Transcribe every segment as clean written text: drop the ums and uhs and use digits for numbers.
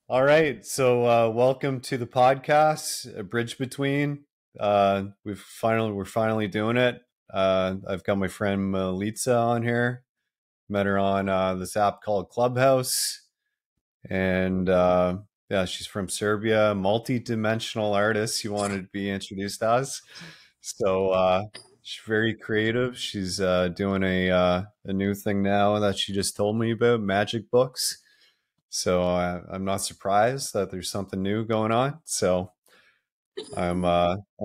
All right, so welcome to the podcast, A Bridge Between. We're finally doing it. I've got my friend Milica on here. Met her on this app called Clubhouse, and yeah, she's from Serbia, multi-dimensional artist. You wanted to be introduced as, so she's very creative. She's doing a new thing now that she just told me about, magic books. So I'm not surprised that there's something new going on. So I'm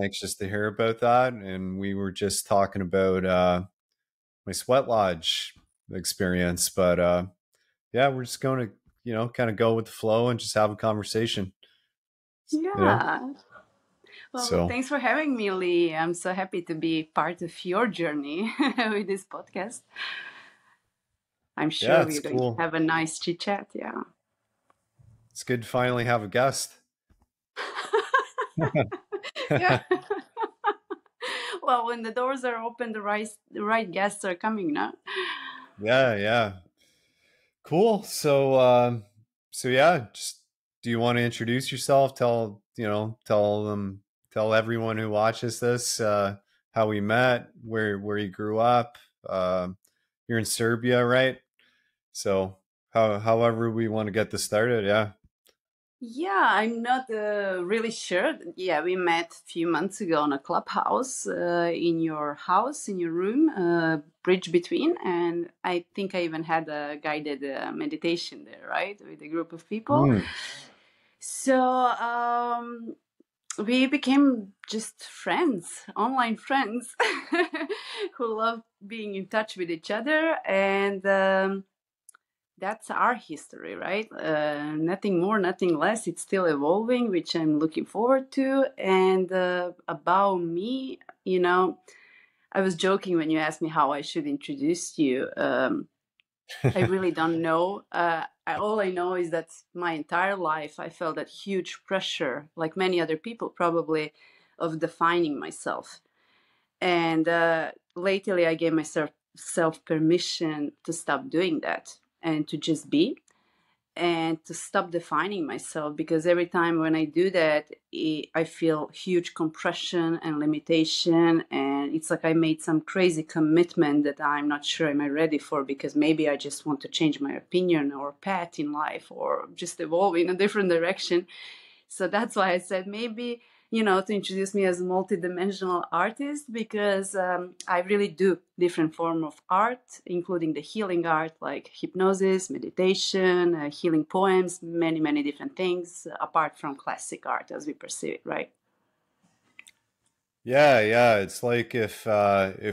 anxious to hear about that. And we were just talking about my sweat lodge experience, but yeah, we're just going to kind of go with the flow and just have a conversation. You know, Yeah. Well, so thanks for having me, Lee. I'm so happy to be part of your journey with this podcast. I'm yeah, sure it's we're going to cool. have a nice chit chat. Yeah. It's good to finally have a guest. Yeah. Well, when the doors are open, the right guests are coming now. Yeah, yeah, cool. So yeah, just do you want to introduce yourself? Tell everyone who watches this how we met, where you grew up. You're in Serbia, right? So however we want to get this started, yeah. Yeah, I'm not really sure. Yeah, we met a few months ago on a clubhouse in your house, in your room, bridge between. And I think I even had a guided meditation there, right, with a group of people. Mm. So we became just friends, online friends, who love being in touch with each other. And that's our history, right? Nothing more, nothing less. It's still evolving, which I'm looking forward to. And about me, I was joking when you asked me how I should introduce you. I really don't know. All I know is that my entire life I felt that huge pressure, like many other people probably, of defining myself. And lately, I gave myself permission to stop doing that and to just be and to stop defining myself, because every time when I do that, I feel huge compression and limitation, and it's like I made some crazy commitment that I'm not sure am I ready for, because maybe I just want to change my opinion or path in life or just evolve in a different direction. So that's why I said maybe, to introduce me as a multidimensional artist, because I really do different form of art, including the healing art like hypnosis, meditation, healing poems, many, many different things, apart from classic art as we perceive it, right? Yeah, yeah. It's like if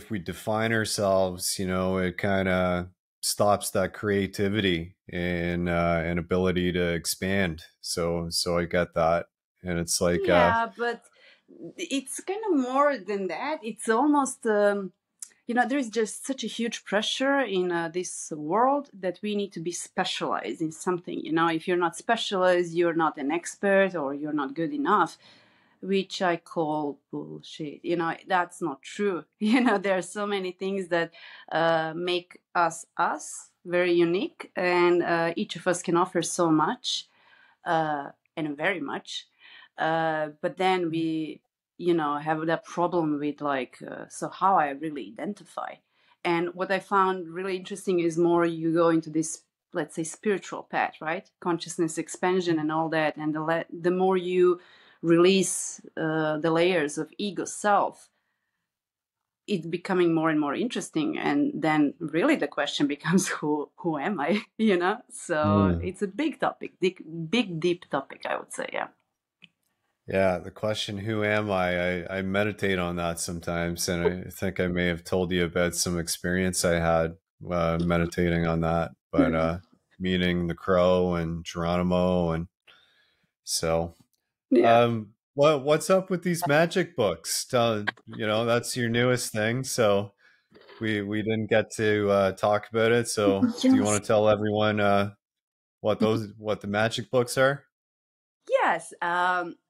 we define ourselves, it kind of stops that creativity and ability to expand. So I get that, and it's like Yeah, but it's kind of more than that. It's almost there's just such a huge pressure in this world that we need to be specialized in something. If you're not specialized, you're not an expert or you're not good enough, which I call bullshit. That's not true. There are so many things that make us very unique, and each of us can offer so much, and very much. But then we, have that problem with like, so how I really identify. And what I found really interesting is more you go into this, let's say, spiritual path, right? Consciousness expansion and all that. And the more you release the layers of ego self, it's becoming more and more interesting. And then really the question becomes, who am I? So mm. it's a big topic, big deep topic, I would say. Yeah. Yeah, the question, who am I meditate on that sometimes, and I think I may have told you about some experience I had meditating on that, but meeting the crow and Geronimo, and so Yeah. what's up with these magic books? That's your newest thing, so we didn't get to talk about it. So do you Yes. want to tell everyone what the magic books are? Yes.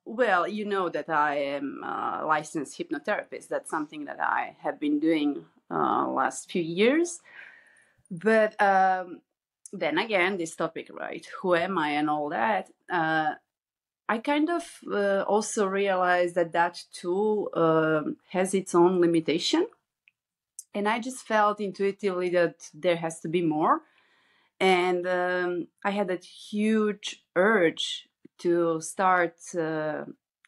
Well, you know that I am a licensed hypnotherapist. That's something that I have been doing last few years. But then again, this topic, right? Who am I and all that? I kind of also realized that that tool has its own limitation. And I just felt intuitively that there has to be more. And I had that huge urge to start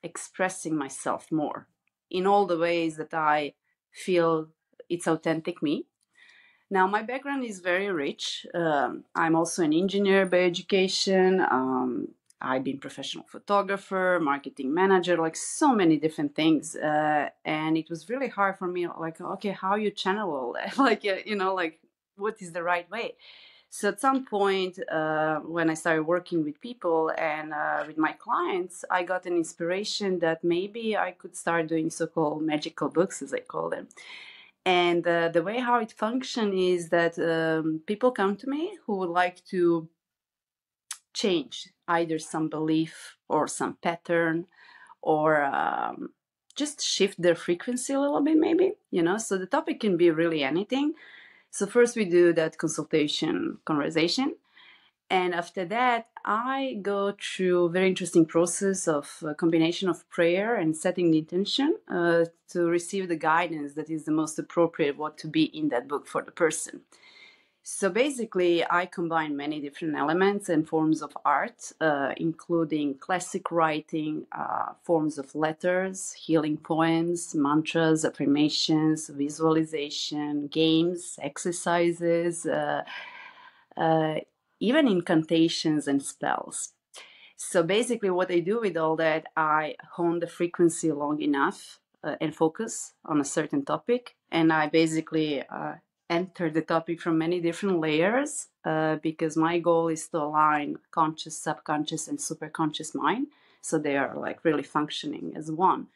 expressing myself more in all the ways that I feel it's authentic me. Now, my background is very rich. I'm also an engineer by education. I've been professional photographer, marketing manager, like so many different things. And it was really hard for me, like, okay, how you channel all that? Like, like what is the right way? So at some point, when I started working with people and with my clients, I got an inspiration that maybe I could start doing so-called magical books, as I call them. And the way how it functions is that people come to me who would like to change either some belief or some pattern or just shift their frequency a little bit, maybe, So the topic can be really anything. So first we do that consultation conversation. And after that, I go through a very interesting process of a combination of prayer and setting the intention to receive the guidance that is the most appropriate what to be in that book for the person. So basically, I combine many different elements and forms of art, including classic writing, forms of letters, healing poems, mantras, affirmations, visualization, games, exercises, even incantations and spells. So basically what I do with all that, I hone the frequency long enough and focus on a certain topic. And I basically enter the topic from many different layers because my goal is to align conscious, subconscious, and superconscious mind. So they are like really functioning as one.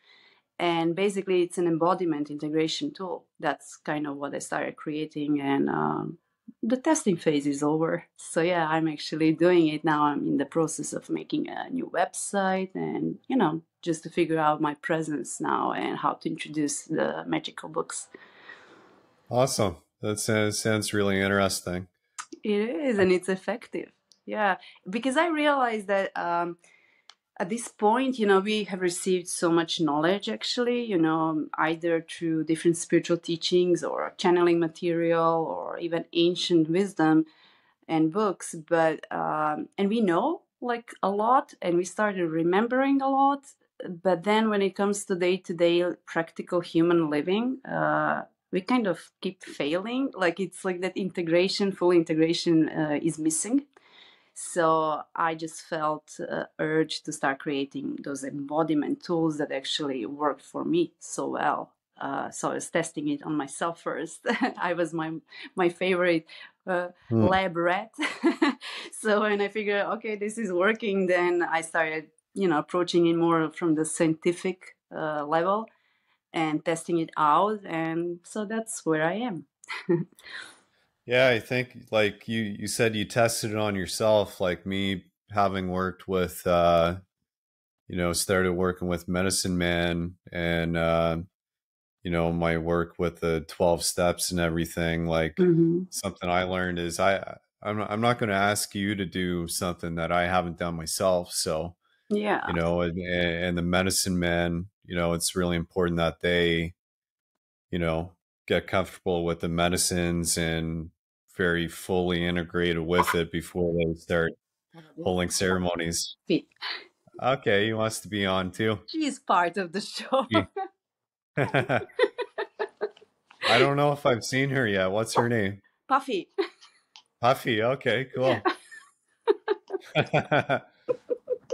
And basically it's an embodiment integration tool. That's kind of what I started creating, and the testing phase is over. So yeah, I'm actually doing it now. I'm in the process of making a new website and, just to figure out my presence now and how to introduce the magical books. Awesome. That sounds really interesting. It is, and it's effective. Yeah, because I realized that at this point, we have received so much knowledge, actually, either through different spiritual teachings or channeling material or even ancient wisdom and books. But, and we know like a lot and we started remembering a lot. But then when it comes to day-to-day practical human living, we kind of keep failing. Like it's like that full integration is missing. So I just felt urged to start creating those embodiment tools that actually worked for me so well. So I was testing it on myself first. I was my favorite lab rat. So when I figured, okay, this is working, then I started, approaching it more from the scientific level and testing it out. And so that's where I am. Yeah, I think like you said you tested it on yourself, like me having worked with started working with Medicine Man and my work with the 12 steps and everything, like something I learned is I'm not going to ask you to do something that I haven't done myself. So, Yeah. And the Medicine Man, it's really important that they, get comfortable with the medicines and very fully integrated with it before they start holding ceremonies. Okay, he wants to be on too. She's part of the show. I don't know if I've seen her yet. What's her name? Puffy. Puffy. Okay, cool. Yeah.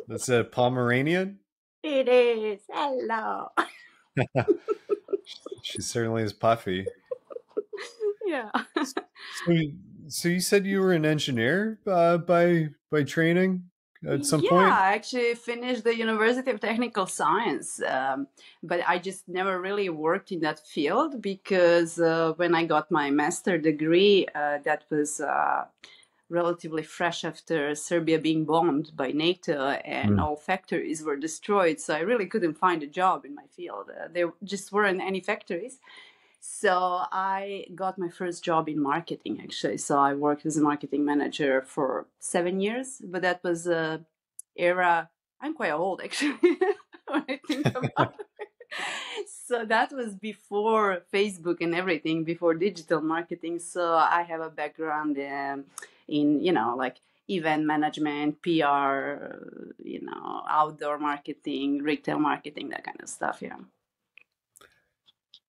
That's a Pomeranian? It is. Hello. She certainly is puffy. Yeah. So you said you were an engineer by training at some point? Yeah, I actually finished the University of Technical Science, but I just never really worked in that field because when I got my master degree, that was relatively fresh after Serbia being bombed by NATO and all factories were destroyed. So I really couldn't find a job in my field. There just weren't any factories. So I got my first job in marketing, actually. So I worked as a marketing manager for 7 years, but that was a era. I'm quite old, actually, when I think about it. So that was before Facebook and everything, before digital marketing. So I have a background in, like event management, PR, outdoor marketing, retail marketing, that kind of stuff. Yeah.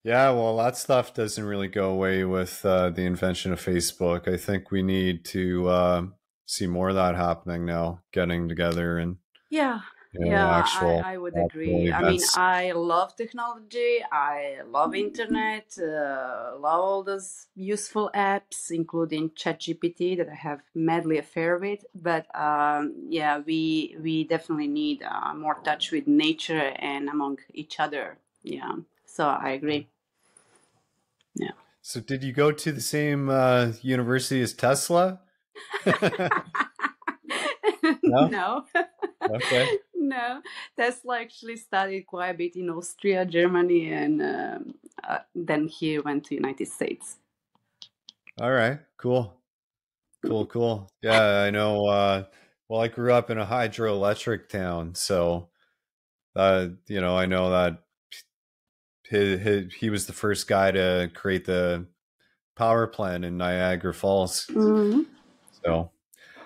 Yeah, well, that stuff doesn't really go away with the invention of Facebook. I think we need to see more of that happening now, getting together and Yeah, actual I would actual agree. I mean, events. I love technology. I love internet. Love all those useful apps, including ChatGPT, that I have madly affair with. But yeah, we definitely need more touch with nature and among each other. Yeah, so I agree. Yeah. So, did you go to the same university as Tesla? No. No. Okay. No, Tesla actually studied quite a bit in Austria, Germany, and then he went to United States. All right. Cool. Cool. Cool. Yeah, I know. Well, I grew up in a hydroelectric town, so I know that he was the first guy to create the power plant in Niagara Falls. Mm-hmm. So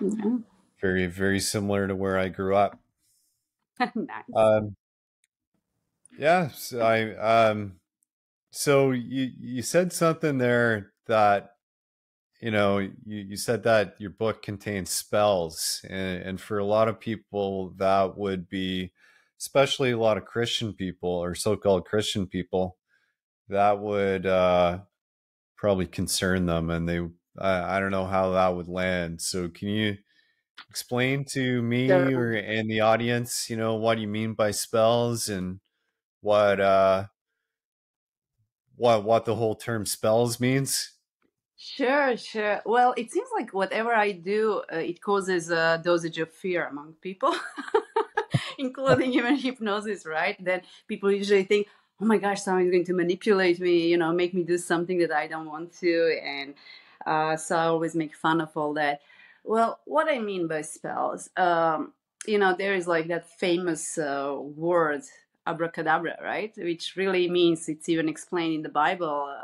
Yeah. very, very similar to where I grew up. Nice. Um, yeah, so you said something there that you said that your book contains spells, and for a lot of people that would be, especially a lot of Christian people or so-called Christian people, that would probably concern them, and I don't know how that would land. So can you explain to me Sure. and the audience, what you mean by spells and what uh what the whole term spells means? Sure, sure. Well, it seems like whatever I do, it causes a dosage of fear among people, including even hypnosis, right? Then people usually think, oh my gosh, someone's going to manipulate me, make me do something that I don't want to. And so I always make fun of all that. Well, what I mean by spells, there is like that famous word, abracadabra, right? Which really means, it's even explained in the Bible,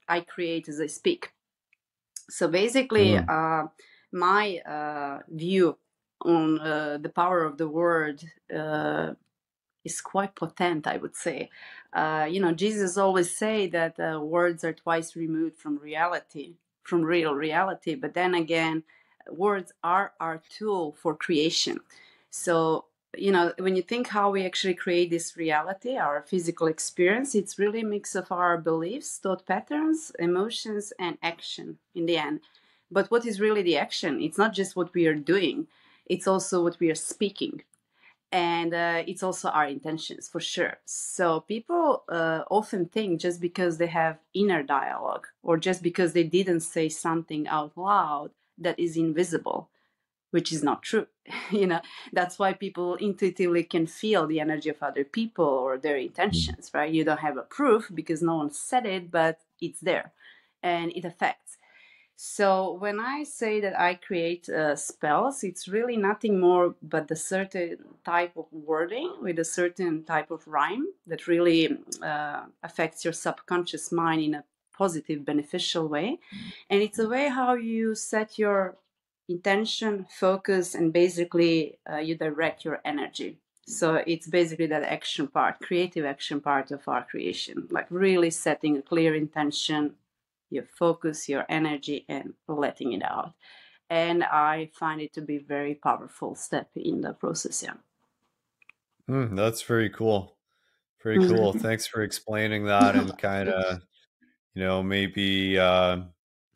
I create as I speak. So basically, Mm. my view on the power of the word is quite potent, I would say. Jesus always say that words are twice removed from reality, from real reality. But then again, words are our tool for creation. So, when you think how we actually create this reality, our physical experience, it's really a mix of our beliefs, thought patterns, emotions, and action in the end. But what is really the action? It's not just what we are doing, it's also what we are speaking, and it's also our intentions, for sure. So people often think just because they have inner dialogue, or just because they didn't say something out loud, that is invisible, which is not true. That's why people intuitively can feel the energy of other people or their intentions, right? You don't have a proof because no one said it, but it's there and it affects. So when I say that I create spells, it's really nothing more but a certain type of wording with a certain type of rhyme that really affects your subconscious mind in a positive, beneficial way. And it's a way how you set your intention, focus, and basically you direct your energy. So it's basically that action part, creative action part of our creation, like really setting a clear intention, your focus, your energy, and letting it out. And I find it to be a very powerful step in the process. Yeah. That's very cool. Very cool. Thanks for explaining that and kind of, maybe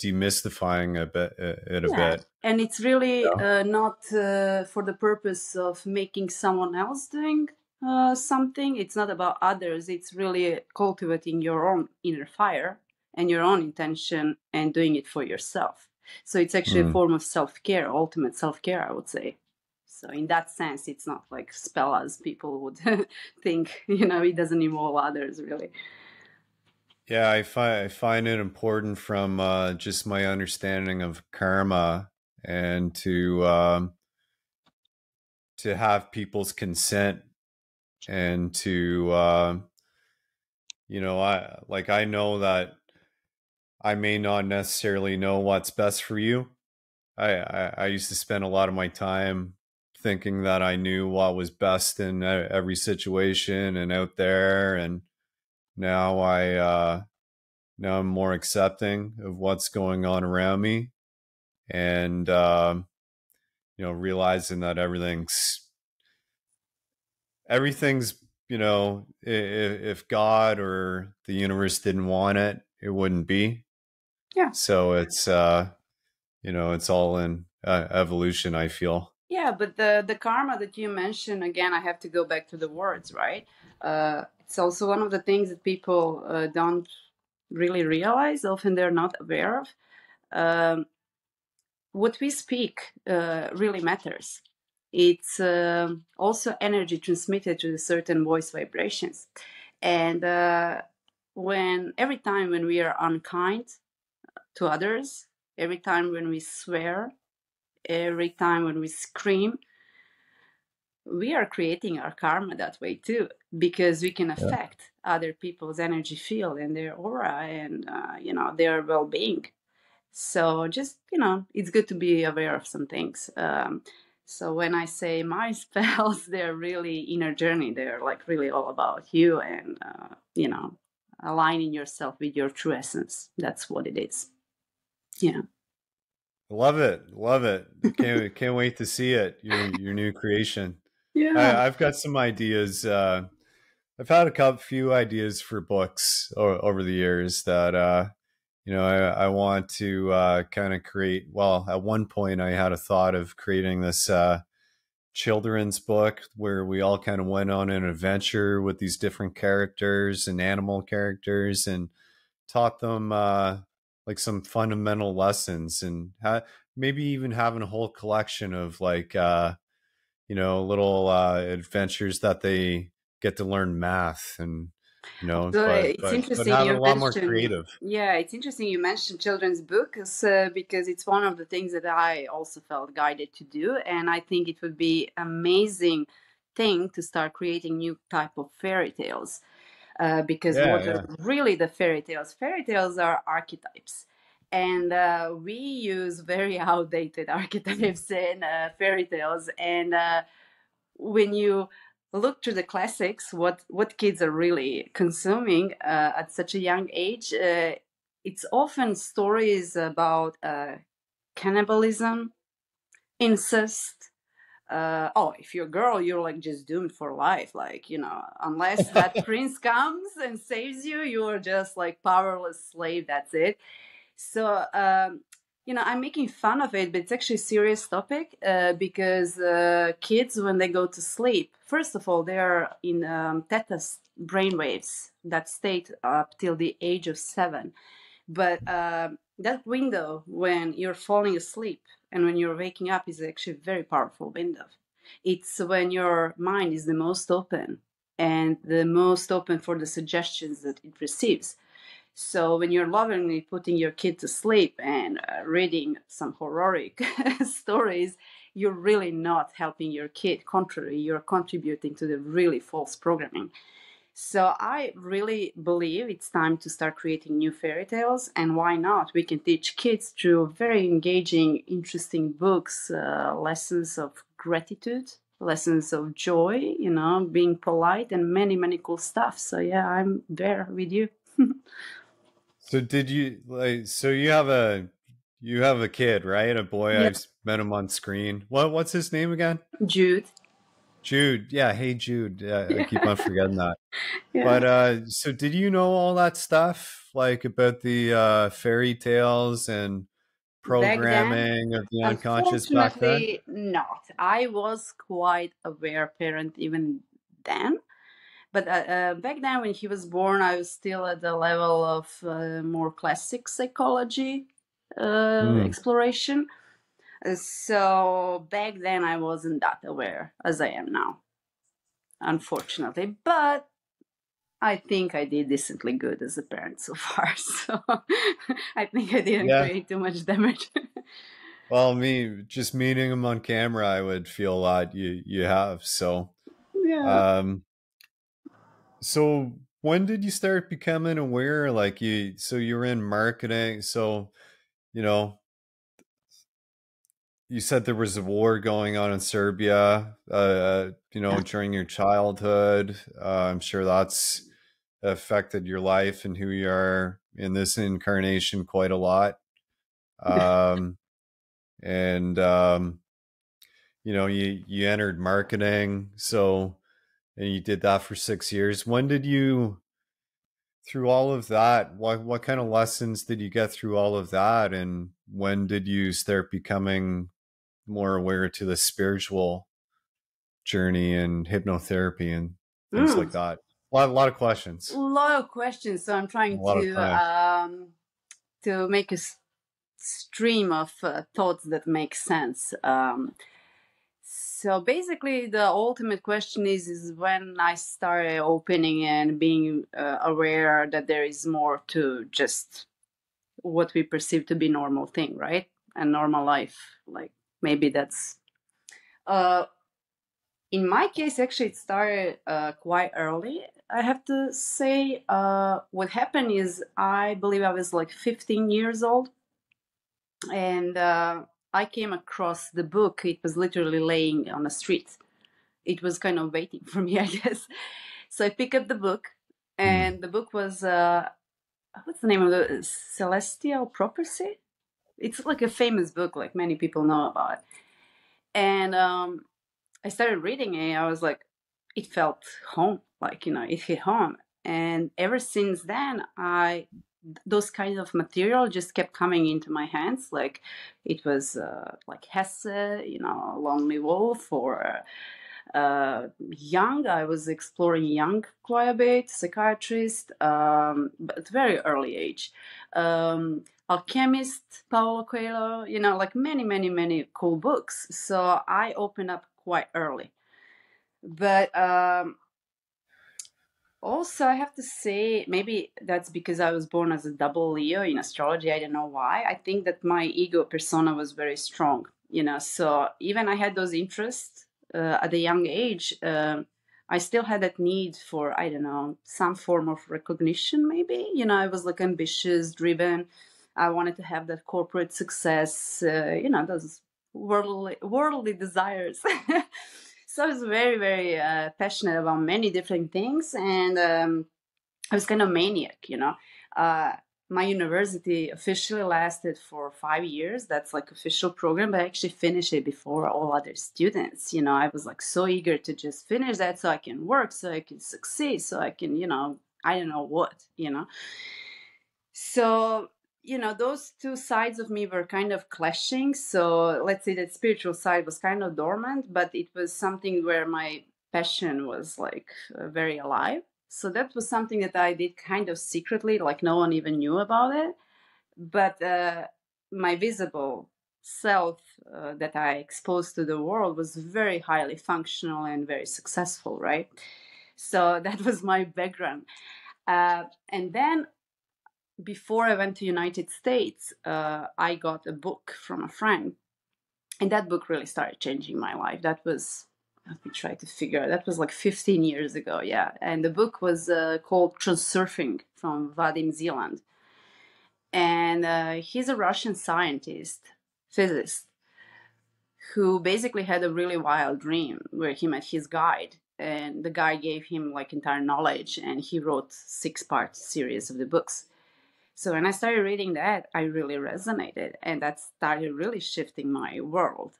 demystifying it a Yeah, bit. and it's really Yeah. not for the purpose of making someone else doing something. It's not about others. It's really cultivating your own inner fire and your own intention and doing it for yourself. So it's actually a Mm. form of self-care, ultimate self-care, I would say. So in that sense, it's not like spell as people would think. It doesn't involve others really. Yeah, I find it important from just my understanding of karma and to have people's consent and to I know that I may not necessarily know what's best for you. I used to spend a lot of my time thinking that I knew what was best in every situation and out there, and now now I'm more accepting of what's going on around me, and realizing that everything's if God or the universe didn't want it, it wouldn't be. Yeah. So it's all in evolution, I feel. Yeah, but the karma that you mentioned, again, I have to go back to the words, right? It's also one of the things that people don't really realize. Often they're not aware of. Um, what we speak really matters. It's also energy transmitted to certain voice vibrations, and when every time when we are unkind to others, every time when we swear, every time when we scream, we are creating our karma that way too, because we can Yeah. affect other people's energy field and their aura and their well-being. So just it's good to be aware of some things. So when I say my spells, they're really inner journey. They're like really all about you and aligning yourself with your true essence. That's what it is. Yeah. Love it. Love it. Can't wait to see it. Your new creation. Yeah. I've got some ideas. I've had few ideas for books over the years that I want to kind of create. Well, at one point, I had a thought of creating this children's book where we all kind of went on an adventure with these different characters and animal characters and taught them like some fundamental lessons and maybe even having a whole collection of like little adventures that they get to learn math and So but it's but interesting having you a lot more mentioned, creative. yeah, it's interesting you mentioned children's books because it's one of the things that I also felt guided to do, and I think it would be amazing thing to start creating new type of fairy tales because Yeah, what are yeah. really the fairy tales? Fairy tales are archetypes. And we use very outdated archetypes in fairy tales. And when you look to the classics, what kids are really consuming at such a young age, it's often stories about cannibalism, incest. Oh, if you're a girl, you're like just doomed for life. Like, unless that prince comes and saves you, you're just like powerless slave. That's it. So, I'm making fun of it, but it's actually a serious topic because kids, when they go to sleep, first of all, they are in theta brainwaves that state up till the age of 7. But that window when you're falling asleep and when you're waking up is actually a very powerful window. It's when your mind is the most open and the most open for the suggestions that it receives. So when you're lovingly putting your kid to sleep and reading some horrific stories, you're really not helping your kid. Contrary, you're contributing to the really false programming. So I really believe it's time to start creating new fairy tales, and why not? We can teach kids through very engaging, interesting books, lessons of gratitude, lessons of joy, being polite, and many, many cool stuff. So yeah, I'm there with you. So did you like? So you have a kid, right? A boy. Yeah, I've met him on screen. What's his name again? Jude. Jude. Yeah. Hey, Jude. Yeah, I keep on forgetting that. Yeah. But so did you know all that stuff, like about the fairy tales and Back then, programming of the unconscious back then? unfortunately, not. I was quite aware parent even then. But back then, when he was born, I was still at the level of more classic psychology Hmm. exploration. So back then, I wasn't that aware as I am now, unfortunately. But I think I did decently good as a parent so far. So I think I didn't Yeah. create too much damage. Well, me just meeting him on camera, I would feel a lot you have. So, Yeah. um, so when did you start becoming aware? Like so you were in marketing. So, you know, you said there was a war going on in Serbia, during your childhood. I'm sure that's affected your life and who you are in this incarnation quite a lot. Um, and you entered marketing, so and you did that for 6 years. When did you, through all of that, what kind of lessons did you get through all of that, and when did you start becoming more aware to the spiritual journey and hypnotherapy and things Mm. like that? A lot of A questions, lot of questions. So I'm a trying lot of time. to make a stream of thoughts that make sense. So basically, the ultimate question is when I started opening and being aware that there is more to just what we perceive to be normal thing, right? And normal life. Like maybe that's uh, in my case. Actually, it started quite early. I have to say, what happened is I believe I was like 15 years old, and I came across the book. It was literally laying on the street. It was kind of waiting for me, I guess. So I picked up the book, Hmm. and the book was what's the name of the Celestial Prophecy? It's like a famous book, like many people know about it. And I started reading it. I was like, it felt home, like it hit home. And ever since then, I those kinds of material just kept coming into my hands. Like it was like Hesse, Lonely Wolf, or Young. I was exploring Young quite a bit, psychiatrist, but at very early age. Alchemist, Paulo Coelho, like many, many, many cool books. So I opened up quite early. But also, I have to say, maybe that's because I was born as a double Leo in astrology. I don't know why. I think that my ego persona was very strong, So even I had those interests at a young age. I still had that need for, I don't know, some form of recognition, maybe. I was like ambitious, driven. I wanted to have that corporate success, those worldly desires. So I was very, very passionate about many different things, and I was kind of maniac. Uh, my university officially lasted for 5 years. That's like official program, but I actually finished it before all other students. I was like so eager to just finish that so I can work, so I can succeed, so I can, I don't know what. So, those two sides of me were kind of clashing. So let's say that spiritual side was kind of dormant, but it was something where my passion was like very alive. So that was something that I did kind of secretly, like no one even knew about it. But my visible self that I exposed to the world was very highly functional and very successful, right? So that was my background. And then before I went to United States, I got a book from a friend, and that book really started changing my life. That was, let me try to figure out, that was like 15 years ago, yeah. And the book was called Transurfing from Vadim Zeland. And he's a Russian scientist, physicist, who basically had a really wild dream where he met his guide. And the guy gave him like entire knowledge, and he wrote 6-part series of the books. So when I started reading that, I really resonated, and that started really shifting my world.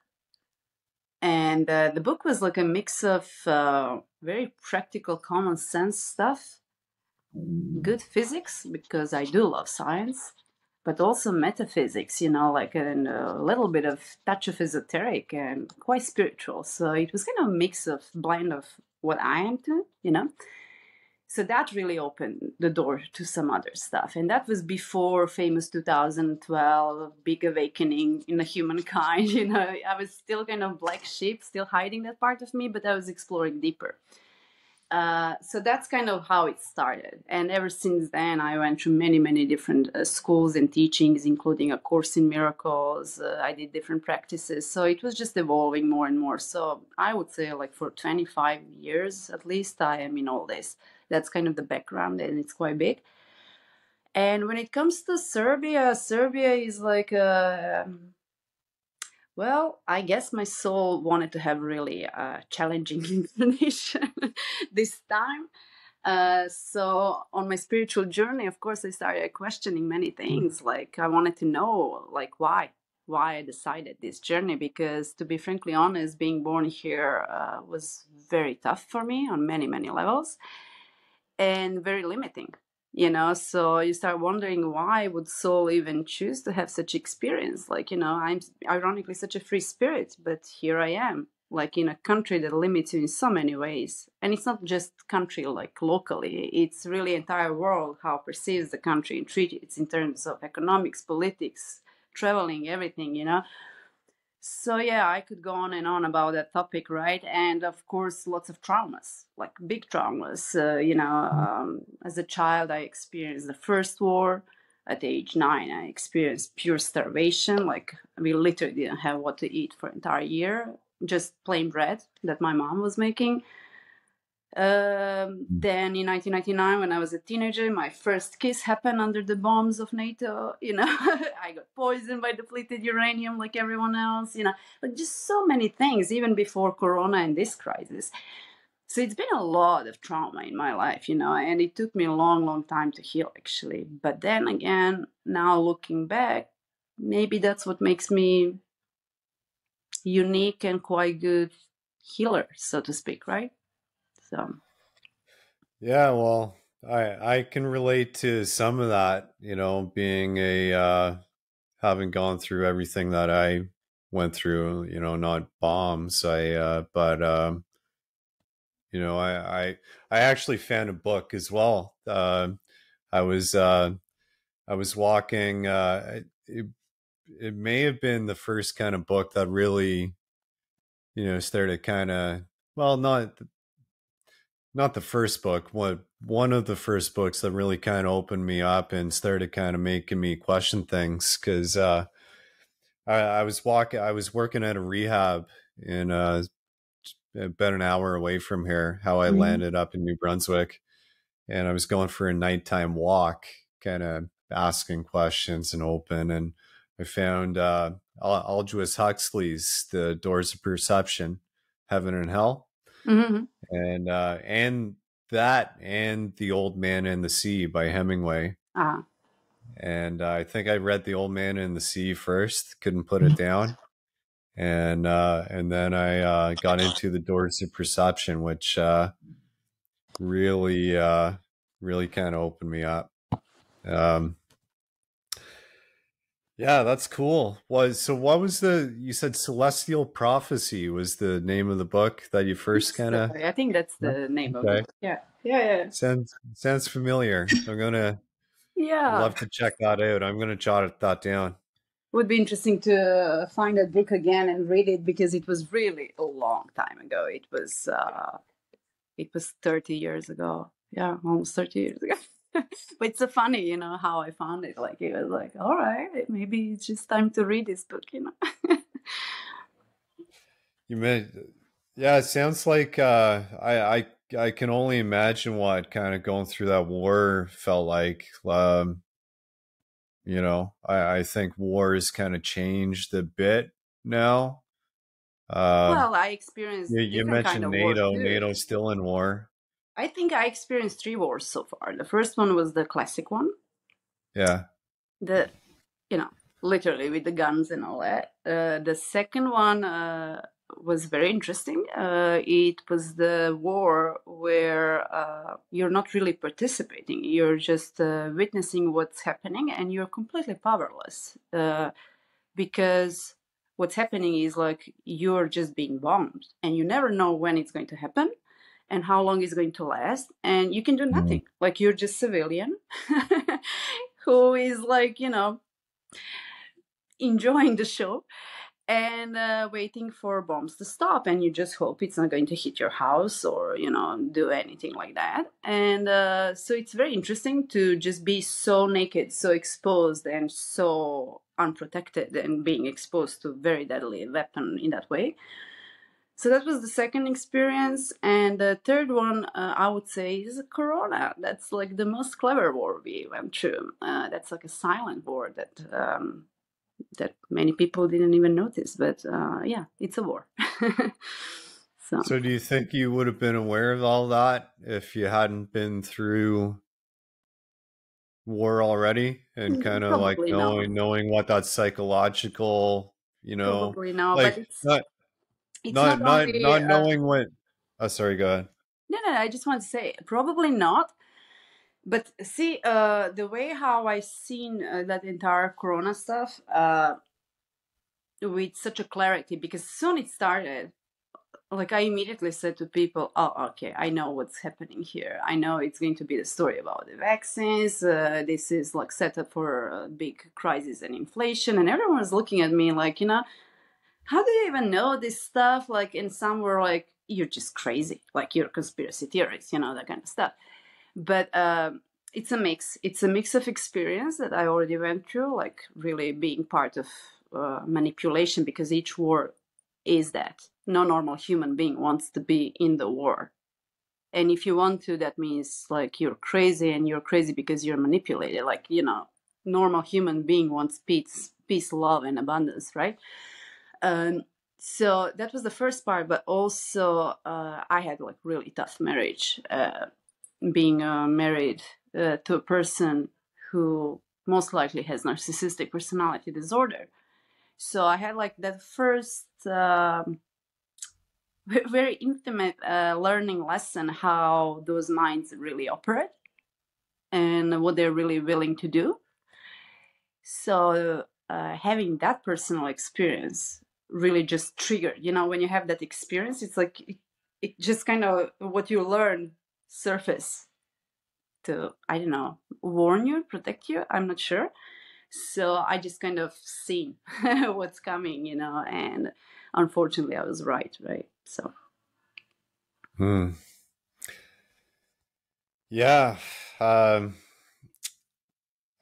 And the book was like a mix of very practical, common sense stuff, good physics, because I do love science, but also metaphysics, like a little bit of touch of esoteric and quite spiritual. So it was kind of a mix of blend of what I am to. So that really opened the door to some other stuff. And that was before famous 2012 big awakening in the humankind. I was still kind of black sheep, still hiding that part of me, but I was exploring deeper. So that's kind of how it started. And ever since then, I went through many, many different schools and teachings, including a course in miracles. I did different practices. So it was just evolving more and more. So I would say, like, for 25 years at least, I am in all this. That's kind of the background, and it's quite big. And when it comes to Serbia, Serbia is like well, I guess my soul wanted to have really challenging inclination this time. So on my spiritual journey, of course, I started questioning many things. Like, I wanted to know, like, why I decided this journey. Because, to be frankly honest, being born here was very tough for me on many, many levels, and very limiting. So you start wondering, why would soul even choose to have such experience? Like, I'm ironically such a free spirit, but here I am, like, in a country that limits you in so many ways. And it's not just country, like, locally, it's really entire world, how it perceives the country and treats it in terms of economics, politics, traveling, everything. So yeah, I could go on and on about that topic, right? And of course, lots of traumas, like big traumas. As a child, I experienced the first war. At age 9, I experienced pure starvation. Like, we literally didn't have what to eat for an entire year, just plain bread that my mom was making. Then in 1999, when I was a teenager, my first kiss happened under the bombs of NATO. I got poisoned by depleted uranium like everyone else, like, just so many things, even before Corona and this crisis. So it's been a lot of trauma in my life, and it took me a long, long time to heal, actually. But then again, now looking back, maybe that's what makes me unique and quite good healer, so to speak, right? So. Yeah, well, I can relate to some of that, being a having gone through everything that I went through, not bombs. But I actually found a book as well. I was I was walking. It may have been the first kind of book that really, started kind of, well, not the first book. One of the first books that really kind of opened me up and started kind of making me question things, because I was working at a rehab in about an hour away from here. How I landed up in New Brunswick, and I was going for a nighttime walk, kind of asking questions and open, and I found Aldous Huxley's The Doors of Perception, Heaven and Hell. Mm-hmm. And that, and The Old Man and the Sea by Hemingway. Ah. And I think I read The Old Man and the Sea first, couldn't put it down, and then I got into The Doors of Perception, which really really kind of opened me up. Yeah, that's cool. What was you said Celestial Prophecy was the name of the book that you first kind of... I think that's the name of the book. Yeah. Sounds familiar. I'm gonna love to check that out. I'm gonna jot that down. Would be interesting to find that book again and read it, because it was really a long time ago. It was 30 years ago. Yeah, almost 30 years ago. But it's so funny, how I found it. Like, it was like, all right, maybe it's just time to read this book, You meant, yeah, it sounds like I can only imagine what kind of going through that war felt like. I think war has kind of changed a bit now. Well, I experienced you different mentioned kind of NATO. wars too. NATO's still in war. I think I experienced 3 wars so far. The first one was the classic one. Yeah. Literally with the guns and all that. The second one was very interesting. It was the war where you're not really participating. You're just witnessing what's happening, and you're completely powerless. Because what's happening is, like, you're just being bombed, and you never know when it's going to happen and how long it's going to last, and you can do nothing. Like, you're just civilian who is, like, enjoying the show. and waiting for bombs to stop, and you just hope it's not going to hit your house or do anything like that. And so it's very interesting to just be so naked, so exposed, and so unprotected, and being exposed to very deadly weapon in that way. So that was the second experience. And the third one, I would say, is Corona. That's like the most clever war we went through. That's like a silent war that many people didn't even notice. But yeah, it's a war. So do you think you would have been aware of all that if you hadn't been through war already, and kind of like Probably no. knowing what that psychological, Probably no. But like it's not only. not knowing what. Oh, sorry, go ahead. No. I just want to say probably not. But see, the way how I seen that entire Corona stuff with such a clarity, because soon it started, like I immediately said to people, "Oh, okay, I know what's happening here. I know it's going to be the story about the vaccines. This is like set up for a big crisis and inflation." And everyone was looking at me like, how do you even know this stuff? Like, and some were like, "You're just crazy. Like, you're a conspiracy theorist, that kind of stuff." But it's a mix. It's a mix of experience that I already went through, like really being part of manipulation, because each war is that. No normal human being wants to be in the war. And if you want to, that means like you're crazy, and you're crazy because you're manipulated. Like, normal human being wants peace, love, and abundance, right? So that was the first part. But also I had like really tough marriage. Being married to a person who most likely has narcissistic personality disorder. So I had like that first very intimate learning lesson how those minds really operate and what they're really willing to do. So having that personal experience really just triggered, when you have that experience, it's like it just kind of what you learn surface to, I don't know, warn you, protect you, I'm not sure. So I just kind of seen what's coming, and unfortunately I was right. So Yeah. I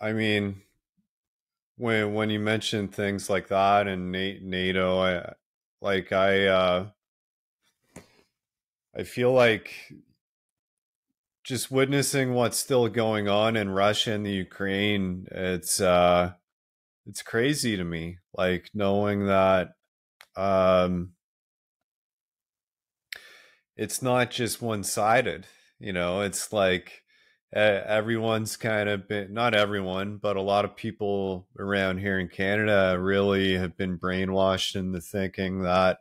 mean, when you mention things like that and NATO, I feel like just witnessing what's still going on in Russia and the Ukraine, it's crazy to me. Like knowing that it's not just one-sided. It's like everyone's kind of been, not everyone, but a lot of people around here in Canada really have been brainwashed into thinking that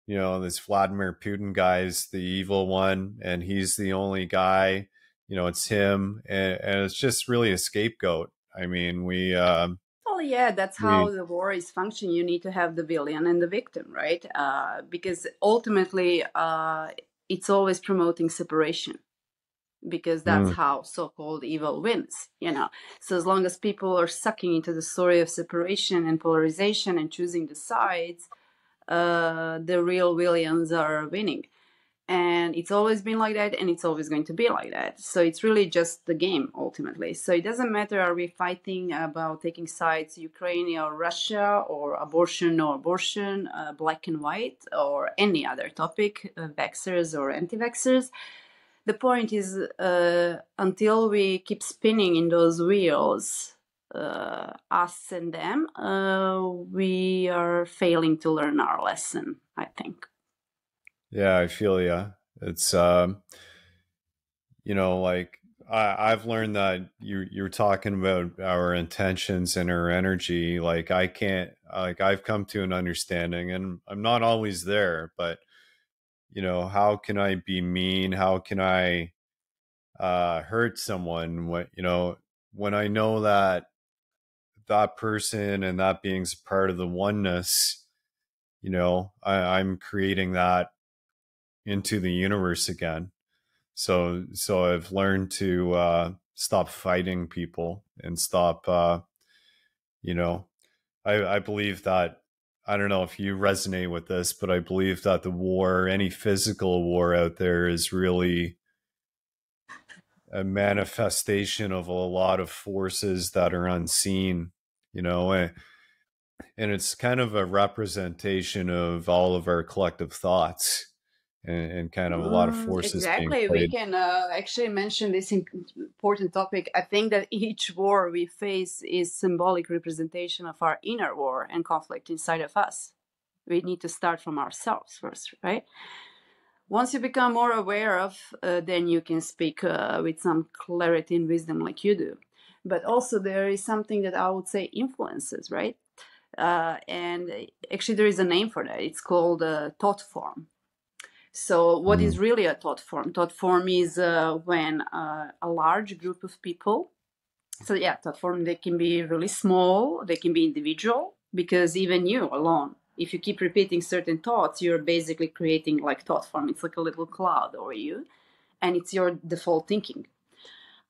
this Vladimir Putin guy is the evil one, and he's the only guy. It's him, and it's just really a scapegoat. I mean, well, yeah, that's how the war is functioning. You need to have the villain and the victim, right? Because ultimately, it's always promoting separation, because that's how so-called evil wins. So as long as people are sucking into the story of separation and polarization and choosing the sides, the real villains are winning. And it's always been like that, and it's always going to be like that. So it's really just the game ultimately. So it doesn't matter, are we fighting about taking sides, Ukraine or Russia, or abortion, black and white, or any other topic, vaxxers or anti-vaxxers. The point is, until we keep spinning in those wheels, us and them, we are failing to learn our lesson, I think. Yeah, I feel yeah. It's like I've learned that you're talking about our intentions and our energy. Like I can't, like I've come to an understanding, and I'm not always there, but how can I be mean? How can I hurt someone when I know that that person and that being's part of the oneness, I'm creating that into the universe again. So I've learned to stop fighting people and stop, I believe that I don't know if you resonate with this, but I believe that the war, any physical war out there, is really a manifestation of a lot of forces that are unseen, you know, and it's kind of a representation of all of our collective thoughts and kind of a lot of forces being Exactly. We played. can actually mention this important topic. I think that each war we face is symbolic representation of our inner war and conflict inside of us. We need to start from ourselves first, right? Once you become more aware of, then you can speak with some clarity and wisdom like you do. But also there is something that I would say influences, right? And actually there is a name for that. It's called thought form. So what is really a thought form? Thought form is when a large group of people, so yeah, thought form, they can be really small, they can be individual, because even you alone, if you keep repeating certain thoughts, you're basically creating like thought form. It's like a little cloud over you, and it's your default thinking.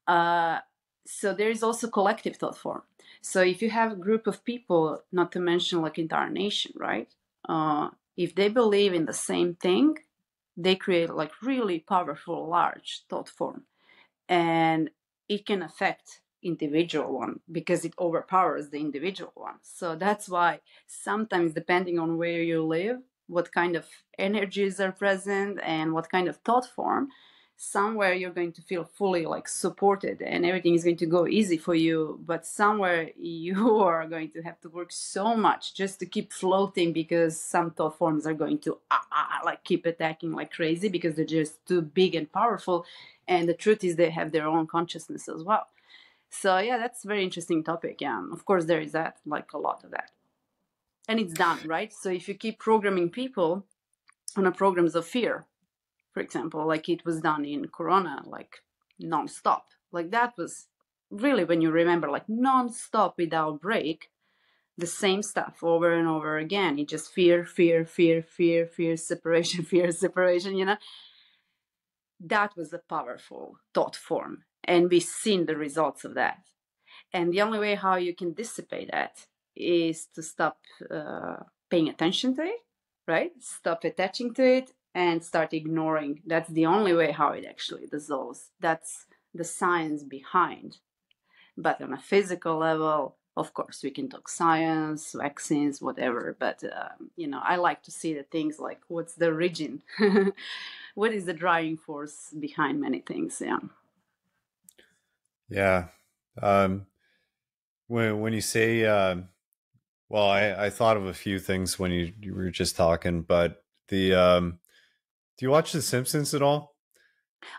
So there is also collective thought form. So if you have a group of people, not to mention like entire nation, right? If they believe in the same thing, they create like really powerful, large thought form, and it can affect individual one because it overpowers the individual one. So that's why sometimes, depending on where you live, what kind of energies are present and what kind of thought form, somewhere you're going to feel fully like supported and everything is going to go easy for you, but somewhere you are going to have to work so much just to keep floating because some thought forms are going to like keep attacking like crazy because they're just too big and powerful, and the truth is they have their own consciousness as well. So yeah, that's a very interesting topic. Yeah, of course there is that, like a lot of that, and it's done right. So if you keep programming people on a programs of fear, for example, like it was done in Corona, like non-stop. Like that was really, when you remember, like non-stop without break, the same stuff over and over again. It just fear, fear, fear, fear, fear, separation, fear, separation, you know. That was a powerful thought form. And we've seen the results of that. And the only way how you can dissipate that is to stop paying attention to it, right? Stop attaching to it and start ignoring. That's the only way how it actually dissolves. That's the science behind. But on a physical level, of course, we can talk science, vaccines, whatever. But, I like to see the things like what's the origin? What is the driving force behind many things? Yeah. Yeah. When you say, well, I thought of a few things when you were just talking, but do you watch The Simpsons at all?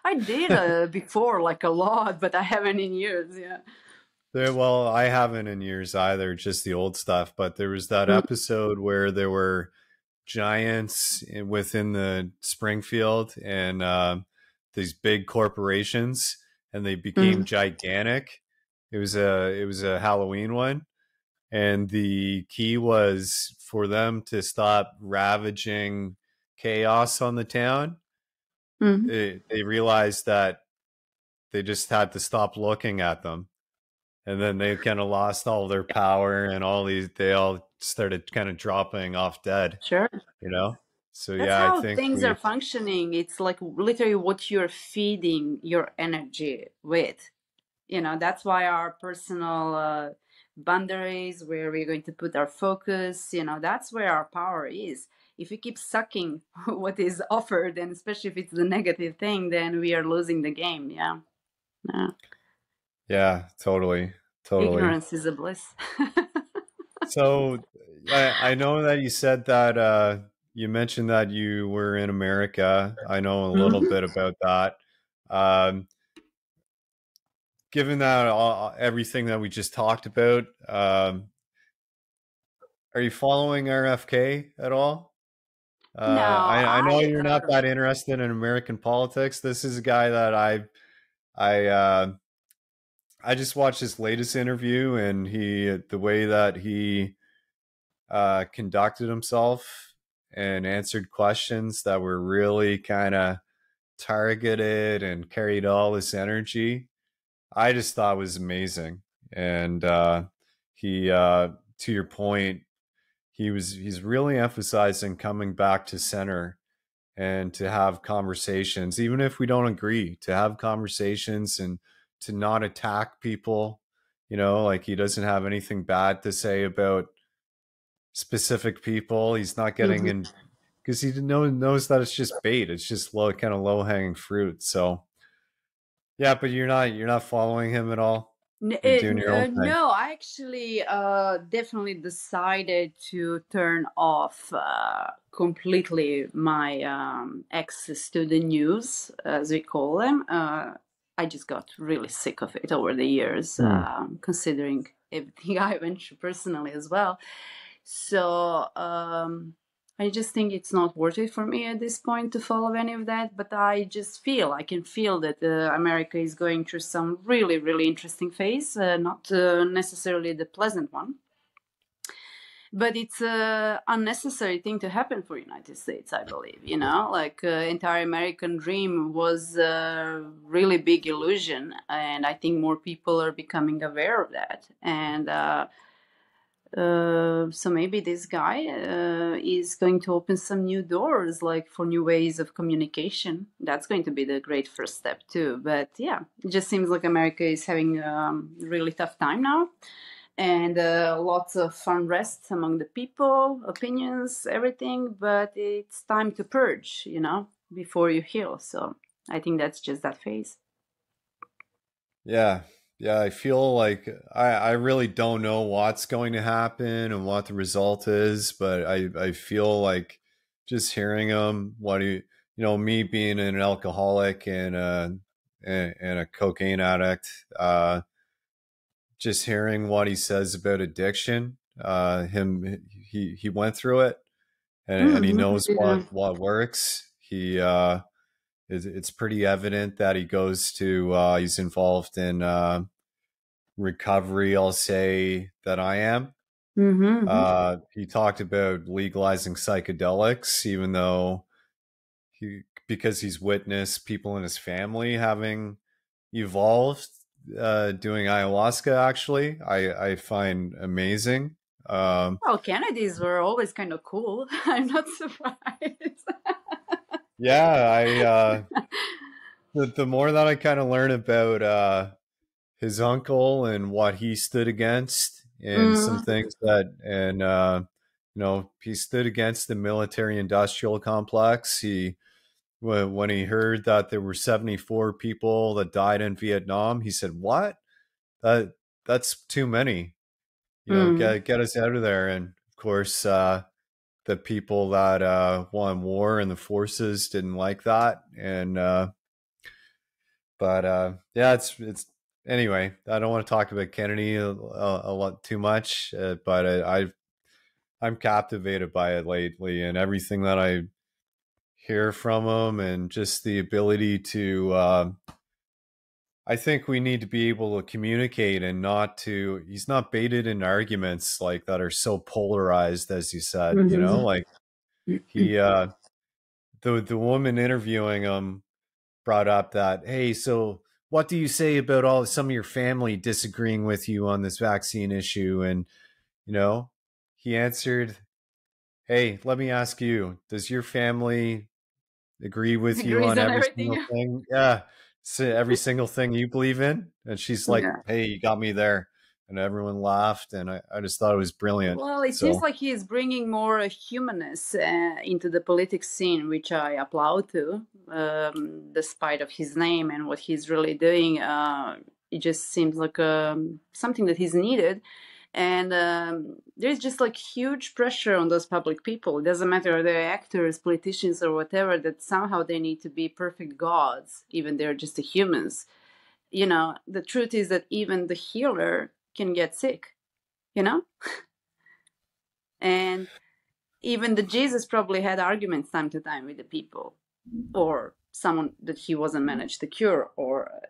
I did before, like a lot, but I haven't in years. Yeah. Well, I haven't in years either, just the old stuff. But there was that Mm. episode where there were giants within the Springfield and these big corporations, and they became Mm. gigantic. It was a Halloween one, and the key was for them to stop ravaging chaos on the town. Mm. They realized that they just had to stop looking at them, and then they kind of lost all their power, and they all started kind of dropping off dead, Sure. you know. So That's yeah, I how think things are functioning. It's like literally what you're feeding your energy with. That's why our personal boundaries, where we're going to put our focus, that's where our power is. If we keep sucking what is offered, and especially if it's the negative thing, then we are losing the game. Yeah. Yeah. yeah, totally, totally. Ignorance is a bliss. So I know that you said that you mentioned that you were in America. I know a little Mhm. bit about that. Um, Given that everything that we just talked about, are you following RFK at all? No, I know I you're not that interested in American politics. This is a guy that I I just watched his latest interview, and the way that he conducted himself and answered questions that were really kind of targeted and carried all this energy, I just thought was amazing. And he, to your point, he's really emphasizing coming back to center and to have conversations, even if we don't agree, to have conversations and to not attack people. Like he doesn't have anything bad to say about specific people. He's not getting Mhm. in because he knows that it's just bait. It's just kind of low hanging fruit. So yeah, but you're not following him at all. You're doing your own thing. No, I actually definitely decided to turn off completely my access to the news, as we call them. I just got really sick of it over the years, Hmm. considering everything I went through personally as well. So I just think it's not worth it for me at this point to follow any of that. But I can feel that America is going through some really, really interesting phase, not necessarily the pleasant one. But it's an unnecessary thing to happen for United States, I believe. Like entire American dream was a really big illusion, and I think more people are becoming aware of that. And so maybe this guy is going to open some new doors, like for new ways of communication. That's going to be the great first step too. But yeah, it just seems like America is having a really tough time now, and lots of unrest among the people, opinions, everything. But it's time to purge, before you heal. So I think that's just that phase. Yeah. Yeah, I feel like I really don't know what's going to happen and what the result is, but I feel like just hearing him, me being an alcoholic and a cocaine addict, just hearing what he says about addiction, he went through it, and he Mm-hmm. knows Yeah. what works. It's pretty evident that he's involved in recovery. I'll say that I am. Mm-hmm. He talked about legalizing psychedelics, even though because he's witnessed people in his family having evolved doing ayahuasca. Actually, I find amazing. Well, Kennedys were always kind of cool. I'm not surprised. Yeah, the more that I kind of learn about his uncle and what he stood against and some Mm, things he stood against the military industrial complex. When he heard that there were 74 people that died in Vietnam, he said, "What? That's too many. mm. Get us out of there." And of course, the people that won war and the forces didn't like that. And but yeah, it's anyway. I don't want to talk about Kennedy a lot too much, but I'm captivated by it lately, and everything that I hear from him, and just the ability to. I think we need to be able to communicate and not to. He's not baited in arguments like that are so polarized, as you said. Mhm. Like he, the woman interviewing him brought up that, hey, so what do you say about some of your family disagreeing with you on this vaccine issue? And you know, he answered, hey, let me ask you, does your family agree with you Agrees on on every everything. single thing? Yeah, so every single thing you believe in. And she's like, Yeah. hey, you got me there. And everyone laughed, and I just thought it was brilliant. Well, it seems So like he is bringing more humanness into the politics scene, which I applaud to, despite of his name and what he's really doing. It just seems like something that is needed. And there's just like huge pressure on those public people. It doesn't matter if they're actors, politicians, or whatever, that somehow they need to be perfect gods, even they're just humans. The truth is that even the healer can get sick, you know? And even the Jesus probably had arguments time to time with the people, or someone that he wasn't managed to cure, or,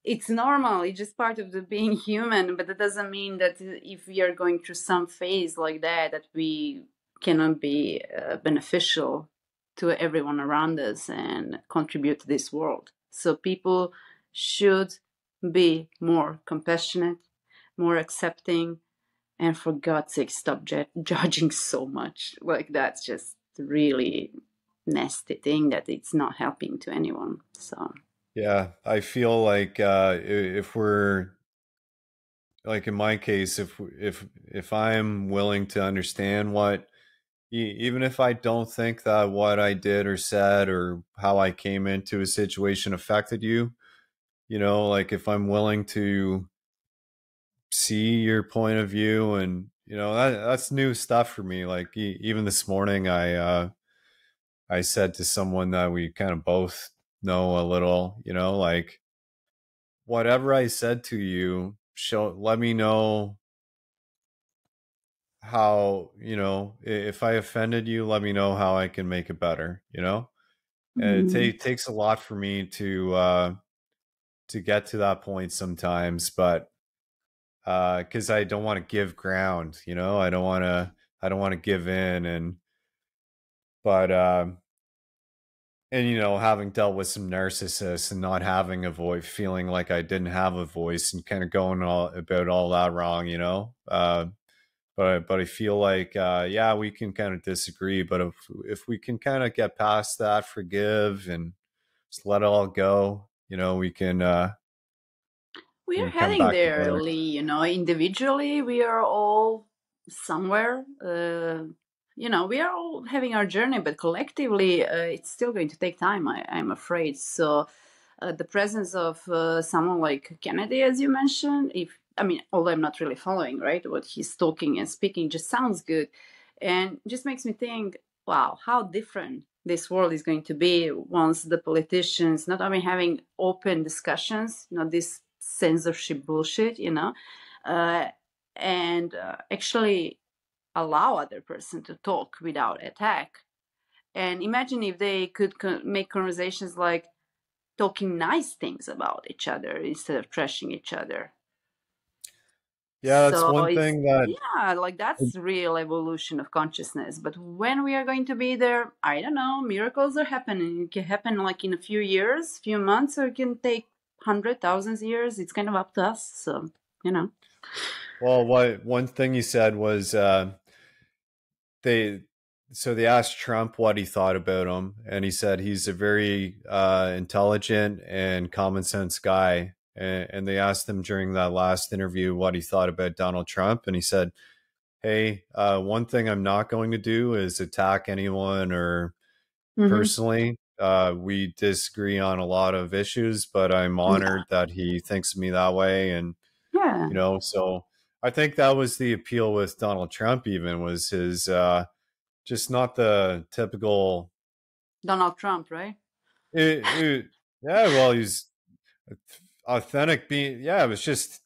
it's normal. It's just part of the being human, but that doesn't mean that if we are going through some phase like that we cannot be beneficial to everyone around us and contribute to this world. So people should be more compassionate, more accepting, And for God's sake, stop judging so much. Like, that's just really nasty thing that it's not helping to anyone. So Yeah, I feel like if we're like in my case, if I'm willing to understand what, even if I don't think that what I did or said or how I came into a situation affected you, like if I'm willing to see your point of view, and that's new stuff for me. Like even this morning, I said to someone that we kind of both know a little, like whatever I said to you, let me know how, if I offended you, let me know how I can make it better, and it mm, takes a lot for me to get to that point sometimes, but because I don't want to give ground, I don't want to give in, but and having dealt with some narcissists and not having a voice, feeling like I didn't have a voice and kind of going all about all that wrong, but I feel like yeah, we can kind of disagree, but if we can kind of get past that, forgive and just let it all go, we we are can come heading back there, together. Lee. Individually, we are all somewhere. We are all having our journey, but collectively, it's still going to take time. I'm afraid. So, the presence of someone like Kennedy, as you mentioned, if I mean, although I'm not really following, right, what he's talking and speaking, just sounds good, and just makes me think, wow, how different this world is going to be once the politicians not only having open discussions, not this censorship bullshit, and actually allow other person to talk without attack. And imagine if they could make conversations like talking nice things about each other instead of trashing each other. Yeah, that's So one it's, thing that yeah, like that's real evolution of consciousness. But when we are going to be there, I don't know. Miracles are happening. It can happen like in a few years, few months, or it can take hundred thousands years. It's kind of up to us. So you know. well, what one thing you said was they they asked Trump what he thought about him, and he said he's a very intelligent and common sense guy. And they asked him during that last interview what he thought about Donald Trump, and he said, "Hey, one thing I'm not going to do is attack anyone or Hmm. personally. We disagree on a lot of issues, but I'm Yeah. honored that he thinks of me that way." And Yeah. so I think that was the appeal with Donald Trump. Even was his just not the typical. Donald Trump, right? Yeah, well, he's authentic. Being, yeah, it was just,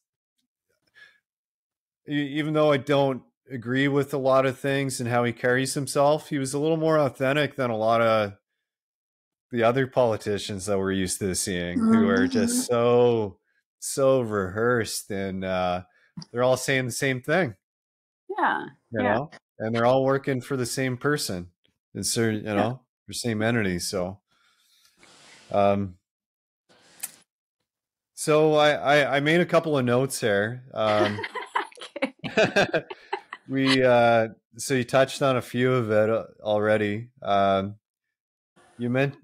even though I don't agree with a lot of things and how he carries himself, he was a little more authentic than a lot of the other politicians that we're used to seeing, who are Hmm. just so rehearsed, and they're all saying the same thing, Yeah. you Yeah. know, and they're all working for the same person, and so Yeah. the same entity. Um, so I made a couple of notes here. Okay. We so you touched on a few of it already. You meant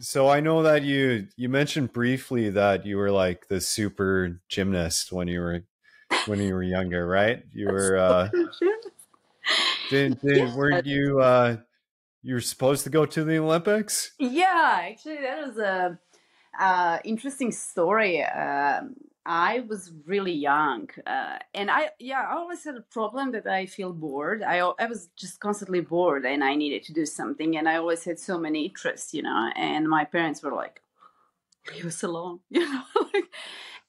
so I know that you mentioned briefly that you were like the super gymnast when you were younger, right? You were did Yeah. weren't you you were supposed to go to the Olympics? Yeah. Actually, that was a interesting story. I was really young, and I always had a problem that I feel bored. I was just constantly bored, and I needed to do something. And I always had so many interests, And my parents were like, "Leave us alone,"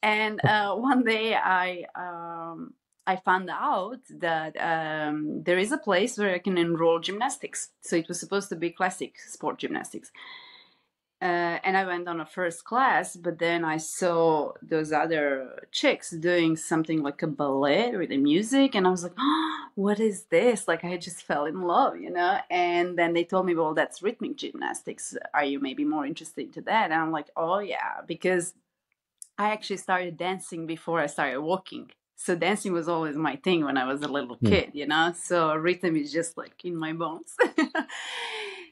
And one day I found out that there is a place where I can enroll gymnastics. So it was supposed to be classic sport gymnastics. And I went on a first class, but then I saw those other chicks doing something like a ballet with the music, and I was like, oh, "What is this?" Like I just fell in love. And then they told me, "Well, that's rhythmic gymnastics. Are you maybe more interested into that?" And I'm like, "Oh yeah," because I actually started dancing before I started walking. So dancing was always my thing when I was a little kid, you know? So rhythm is just like in my bones.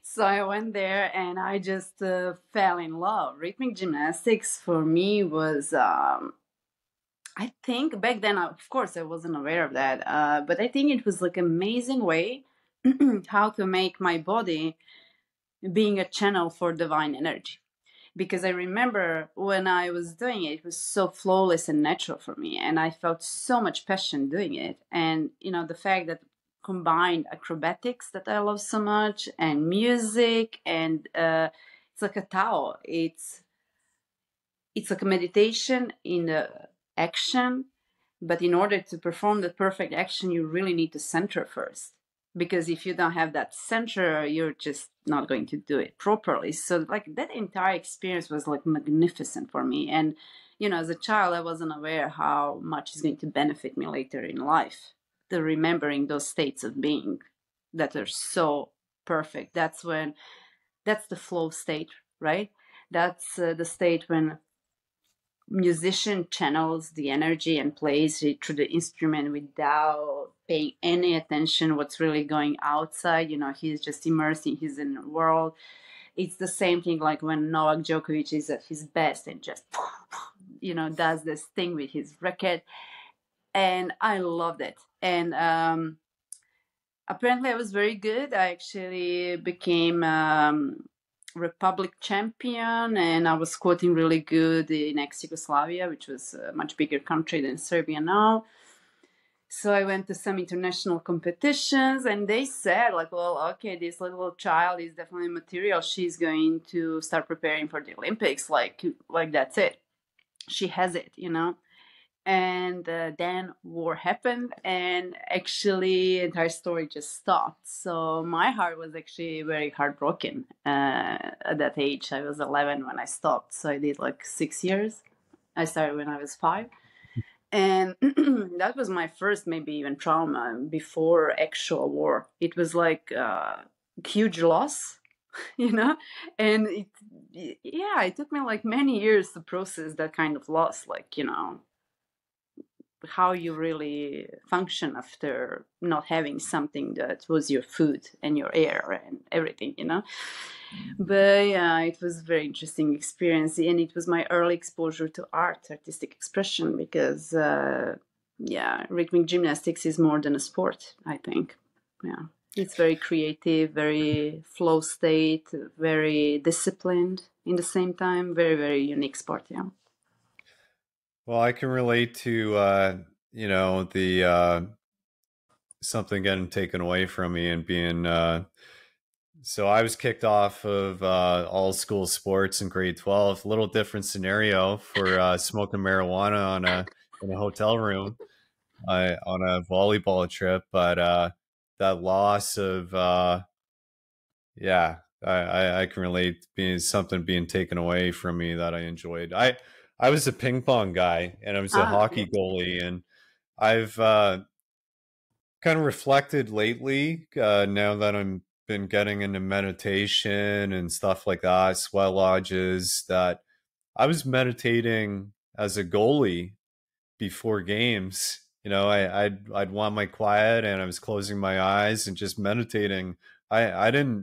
So I went there and I just fell in love. Rhythmic gymnastics for me was, I think back then, of course, I wasn't aware of that, but I think it was like an amazing way how to make my body being a channel for divine energy. Because I remember when I was doing it, it was so flawless and natural for me, and I felt so much passion doing it. And you know, the fact that combined acrobatics that I love so much, and music, and it's like a Tao. It's like a meditation in action, but in order to perform the perfect action, you really need to center first. Because if you don't have that center, you're just not going to do it properly. So, like, that entire experience was like magnificent for me. And, you know, as a child, I wasn't aware how much is going to benefit me later in life. The remembering those states of being that are so perfect. That's the flow state, right? That's the state when musician channels the energy and plays it through the instrument without paying any attention what's really going outside. You know, he's just immersed in his inner world. It's the same thing like when Novak Djokovic is at his best and just, you know, does this thing with his racket. And I loved it. And apparently I was very good. I actually became Republic champion, and I was squatting really good in ex-Yugoslavia, which was a much bigger country than Serbia now. So I went to some international competitions, and they said, like, well, okay, this little child is definitely material. She's going to start preparing for the Olympics. Like that's it. She has it, you know. And then war happened, and actually entire story just stopped. So my heart was actually very heartbroken at that age. I was 11 when I stopped, so I did like 6 years. I started when I was 5, and that was my first maybe even trauma before actual war. It was like a huge loss, you know. And it took me like many years to process that kind of loss, like, you know, how you really function after not having something that was your food and your air and everything, you know. But yeah, it was a very interesting experience, and it was my early exposure to artistic expression, because rhythmic gymnastics is more than a sport, I think. Yeah, it's very creative, very flow state, very disciplined in the same time. Very, very unique sport. Yeah. Well, I can relate to you know, the something getting taken away from me and being so I was kicked off of all school sports in grade 12. A little different scenario for smoking marijuana on in a hotel room on a volleyball trip, but that loss of yeah, I can relate being something being taken away from me that I enjoyed. I was a ping pong guy and I was a hockey goalie, and I've kind of reflected lately now that I'm been getting into meditation and stuff like that, sweat lodges, that I was meditating as a goalie before games. You know, I'd want my quiet and I was closing my eyes and just meditating. I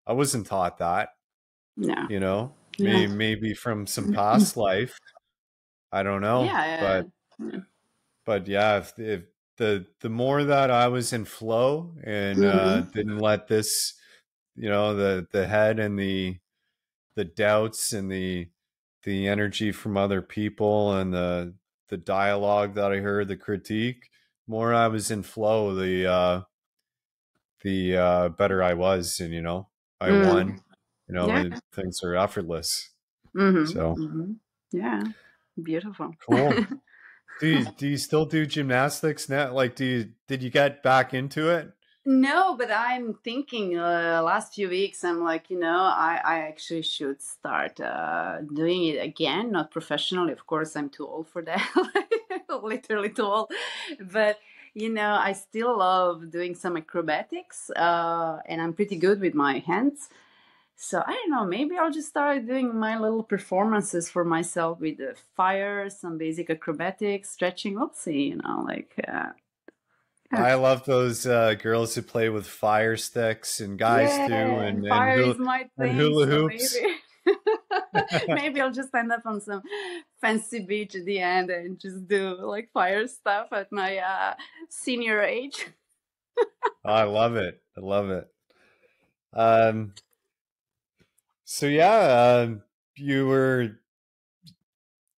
wasn't taught that, Yeah. you know, Yeah. maybe from some past life. I don't know, Yeah. but yeah, if the more that I was in flow and didn't let this, you know, the head and the doubts and the energy from other people and the dialogue that I heard, the critique, more I was in flow, the better I was, and you know, I won. You know, Yeah. things are effortless. So Yeah. Beautiful. cool. Do you still do gymnastics now? Like, did you get back into it? No, but I'm thinking last few weeks, I'm like, you know, I actually should start doing it again, not professionally. Of course, I'm too old for that, literally too old. But, you know, I still love doing some acrobatics, and I'm pretty good with my hands. So I don't know, maybe I'll just start doing my little performances for myself with the fire, some basic acrobatics, stretching. We'll see, yeah. I love those girls who play with fire sticks, and guys too, Yeah, fire is my and thing, hula so hoops. maybe maybe I'll just end up on some fancy beach at the end and just do like fire stuff at my senior age. I love it. I love it. Um, so yeah, you were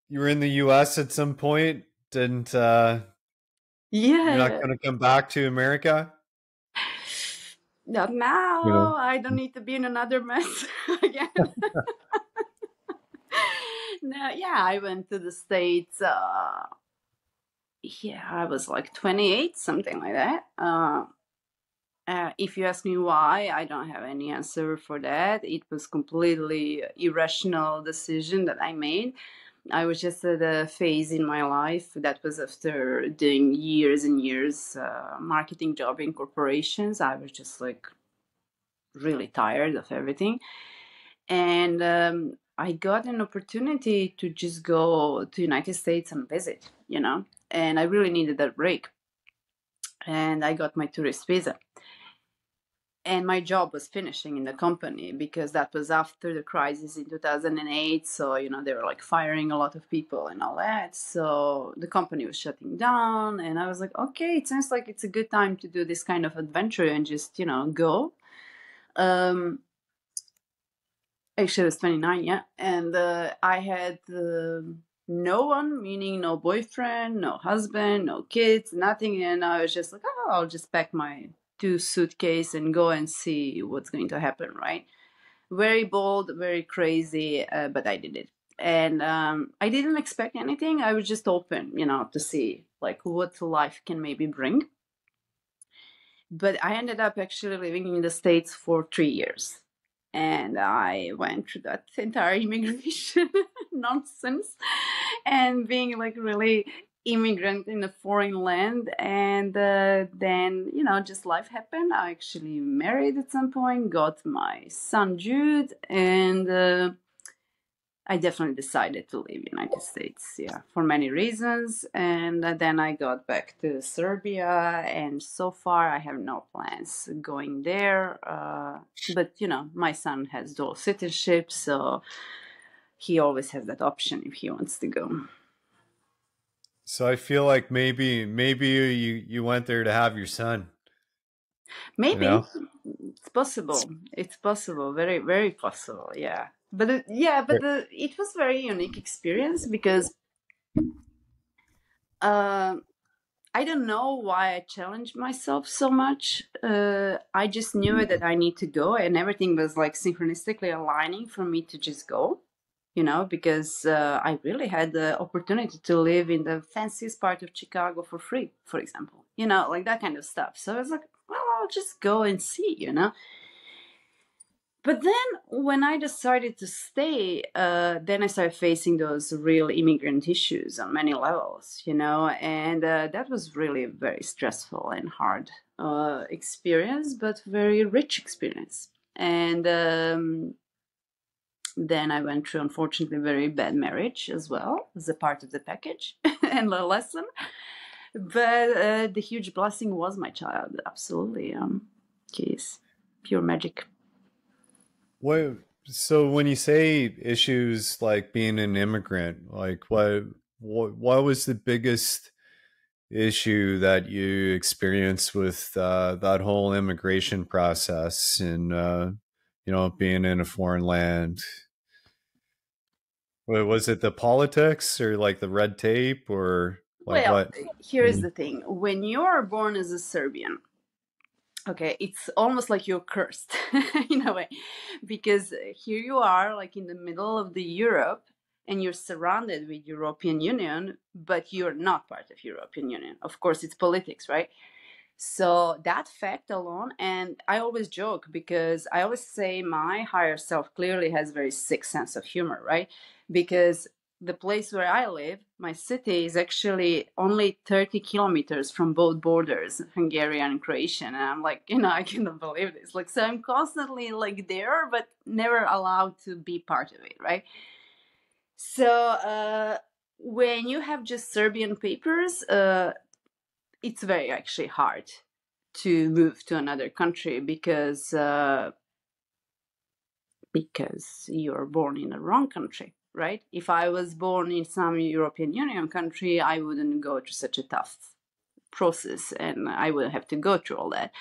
you were in the U.S. at some point. Didn't you're not Yeah. going to come back to America? Not You now. know. I don't need to be in another mess again. No, yeah, I went to the States. Yeah, I was like 28, something like that. If you ask me why, I don't have any answer for that. It was completely irrational decision that I made. I was just at a phase in my life that was after doing years and years marketing job in corporations. I was just like really tired of everything, and I got an opportunity to just go to United States and visit, and I really needed that break, and I got my tourist visa. And my job was finishing in the company because that was after the crisis in 2008. So they were like firing a lot of people and all that, so the company was shutting down, and I was like, okay, it seems like it's a good time to do this kind of adventure and just go. um Actually, I was 29, yeah, and I had no one, meaning no boyfriend, no husband, no kids, nothing, and I was just like, oh, I'll just pack my two suitcase and go and see what's going to happen, right? Very bold, very crazy, but I did it, and I didn't expect anything. I was just open, to see like what life can maybe bring. But I ended up actually living in the States for 3 years. And I went through that entire immigration nonsense and being like really immigrant in a foreign land. And then, just life happened. I actually married at some point, got my son Jude, and I definitely decided to leave United States, yeah, for many reasons. And then I got back to Serbia, and so far I have no plans going there. But my son has dual citizenship, so he always has that option if he wants to go. So I feel like maybe you went there to have your son. You Maybe know. it's possible. It's possible. Very, very possible. Yeah. But it was very unique experience because uh, I don't know why I challenged myself so much. I just knew that I need to go, and everything was like synchronistically aligning for me to just go. Because I really had the opportunity to live in the fanciest part of Chicago for free, for example. Like that kind of stuff. So I was like, well, I'll just go and see. But then when I decided to stay, then I started facing those real immigrant issues on many levels, and that was really a very stressful and hard experience, but very rich experience. And then I went through, unfortunately, a very bad marriage as well as a part of the package and a lesson. But the huge blessing was my child, absolutely. He's pure magic. What? So when you say issues like being an immigrant, like what was the biggest issue that you experienced with that whole immigration process and being in a foreign land? Was it the politics or like the red tape or like Well, what? here's the thing. When you are born as a Serbian, okay, it's almost like you're cursed in a way, because here you are, like in the middle of the Europe, and you're surrounded with European Union, but you're not part of European Union. Of course, it's politics, right? So that fact alone, and I always joke because I always say my higher self clearly has very sick sense of humor, right? Because the place where I live, my city, is actually only 30 kilometers from both borders, Hungarian and Croatian. And I'm like, I cannot believe this. Like, so I'm constantly like there, but never allowed to be part of it, right? So when you have just Serbian papers, it's very actually hard to move to another country because you're born in the wrong country, right? If I was born in some European Union country, I wouldn't go through such a tough process and I would have to go through all that.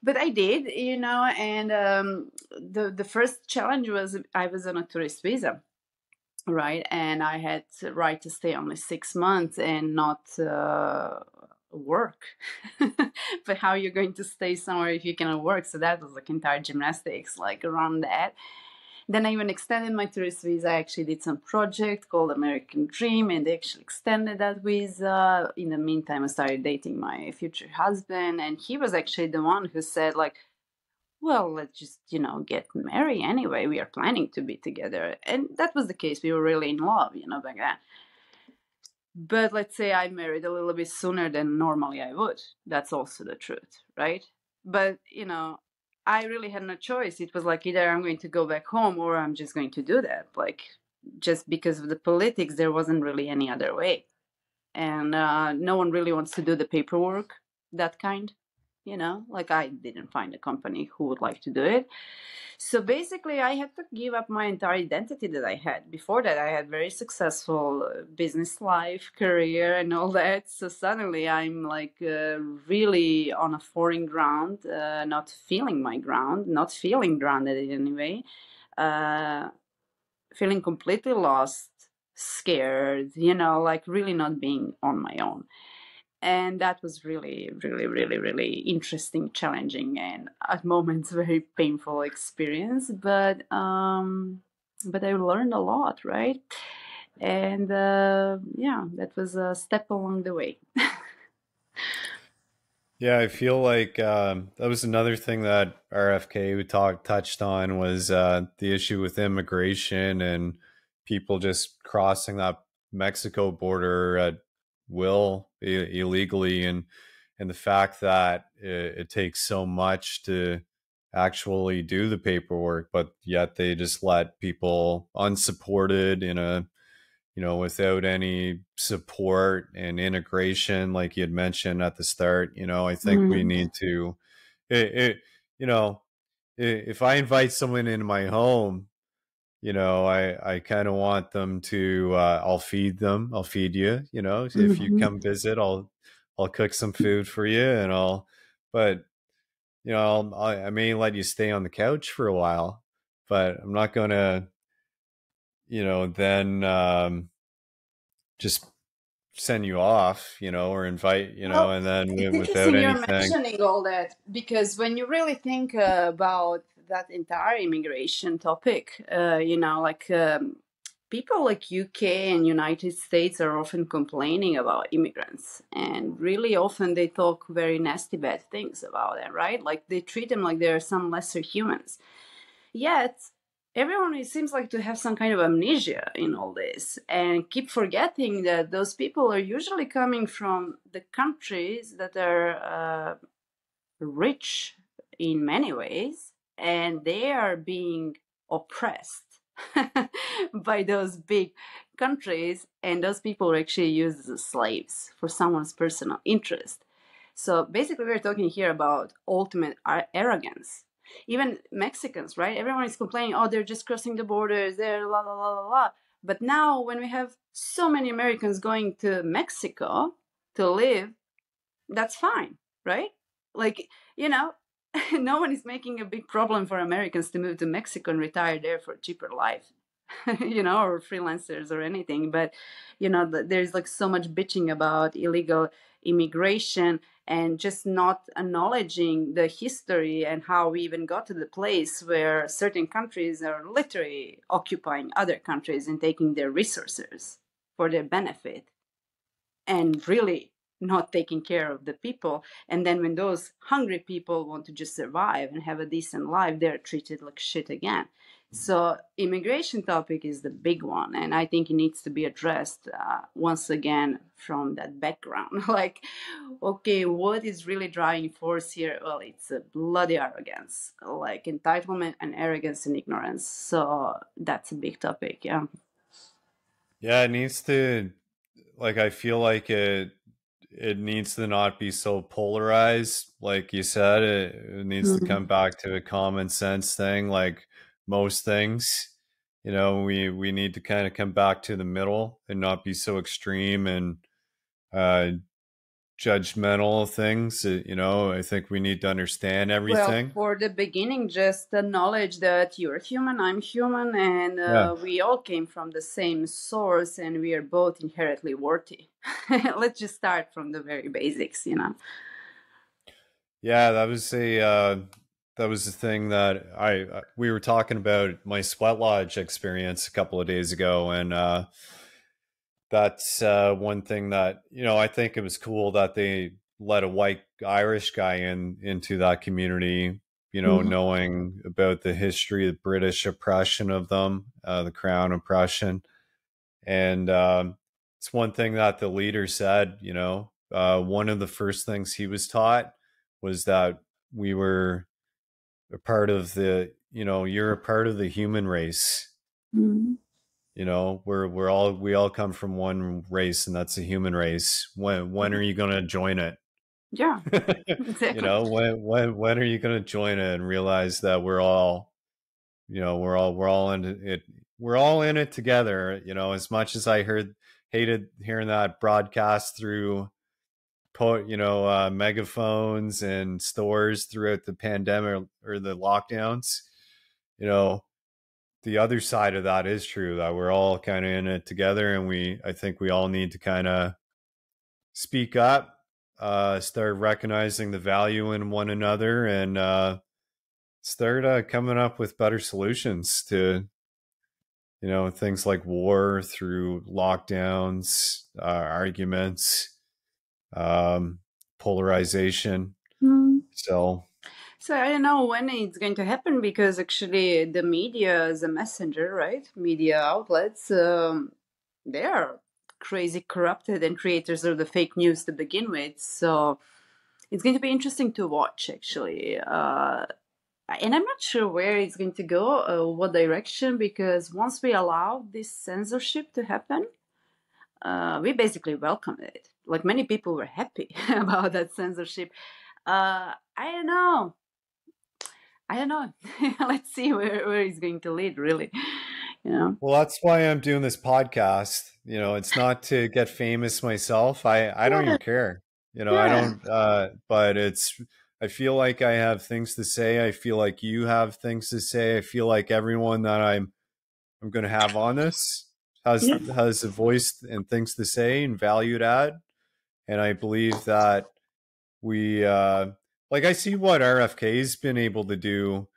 But I did, and the first challenge was I was on a tourist visa, right? And I had the right to stay only 6 months and not work. But how are you going to stay somewhere if you cannot work? So that was like entire gymnastics like around that. Then I even extended my tourist visa. I actually did some project called American Dream, and they actually extended that visa. In the meantime, I started dating my future husband, and he was actually the one who said, like, well, let's just, get married anyway. We are planning to be together. And that was the case. We were really in love, back then. But let's say I married a little bit sooner than normally I would. That's also the truth, right? But, I really had no choice. It was like either I'm going to go back home or I'm just going to do that. Like, just because of the politics, there wasn't really any other way. And no one really wants to do the paperwork, that kind. Like I didn't find a company who would like to do it. So basically I had to give up my entire identity that I had. Before that, I had very successful business life, career and all that. So suddenly I'm like really on a foreign ground, not feeling my ground, not feeling grounded in any way, feeling completely lost, scared, like really not being on my own. And that was really, really, really, really interesting, challenging, and at moments very painful experience. But I learned a lot, right? And that was a step along the way. Yeah, I feel like that was another thing that RFK touched on was the issue with immigration and people just crossing that Mexico border at will illegally, and the fact that it takes so much to actually do the paperwork, but yet they just let people unsupported in a without any support and integration, like you had mentioned at the start. I think we need to, it, if I invite someone into my home, I kind of want them to, I'll feed them, I'll feed you, if you come visit, I'll cook some food for you but, I may let you stay on the couch for a while, but I'm not going to, then, just send you off, or invite, Well, and then it's without interesting you're anything. mentioning all that because when you really think about that entire immigration topic, people like UK and United States are often complaining about immigrants, and really often they talk very nasty, bad things about them, right? Like they treat them like they're some lesser humans. Yet everyone, it seems like, to have some kind of amnesia in all this and keep forgetting that those people are usually coming from the countries that are rich in many ways, and they are being oppressed by those big countries, and those people are actually used as slaves for someone's personal interest. So basically we're talking here about ultimate arrogance. Even Mexicans, right? Everyone is complaining, oh, they're just crossing the borders, they're la la la la la. But now when we have so many Americans going to Mexico to live, that's fine, right? Like, no one is making a big problem for Americans to move to Mexico and retire there for a cheaper life, or freelancers or anything. But, there's like so much bitching about illegal immigration and just not acknowledging the history and how we even got to the place where certain countries are literally occupying other countries and taking their resources for their benefit and really not taking care of the people. And then when those hungry people want to just survive and have a decent life, they're treated like shit again. So immigration topic is the big one, and I think it needs to be addressed once again from that background. Like, okay, what is really driving force here? Well, it's a bloody arrogance, like entitlement and arrogance and ignorance. So that's a big topic. Yeah. Yeah, it needs to, like, I feel like it needs to not be so polarized. Like you said, it needs to come Mhm. back to a common sense thing, like most things. We need to kind of come back to the middle and not be so extreme and uh, judgmental things. I think we need to understand Well, everything. for the beginning, just acknowledge that you're human, I'm human, and Yeah. we all came from the same source, and we are both inherently worthy. Let's just start from the very basics, you know. Yeah, that was the thing that we were talking about my sweat lodge experience a couple of days ago, and that's one thing that I think it was cool that they let a white Irish guy into that community. Mhm. Knowing about the history of British oppression of them, the Crown oppression, and it's one thing that the leader said. One of the first things he was taught was that we were a part of you're a part of the human race. Mhm. We all come from one race, and that's the human race. When are you going to join it? Yeah, exactly. When are you going to join it and realize that we're all in it, we're all in it together. As much as hated hearing that broadcast through megaphones and stores throughout the pandemic or the lockdowns. you know the other side of that is true, that we're all kind of in it together, and I think we all need to kind of speak up, start recognizing the value in one another, and start coming up with better solutions to things like war through lockdowns, arguments, um, polarization. Mm. So So I don't know when it's going to happen because actually the media is a messenger, right? Media outlets, they are crazy corrupted and creators of the fake news to begin with. So it's going to be interesting to watch actually. And I'm not sure where it's going to go, what direction, because once we allow this censorship to happen, we basically welcomed it. Like many people were happy about that censorship. I don't know. I don't know. Let's see where it's going to lead, really. You know? well, that's why I'm doing this podcast. It's not to get famous myself. I don't Yeah, even care. I yeah. don't but I feel like I have things to say. I feel like you have things to say. I feel like everyone that I'm going to have on this Yeah. has a voice and things to say and value to add. And I believe that we like I see what RFK's been able to do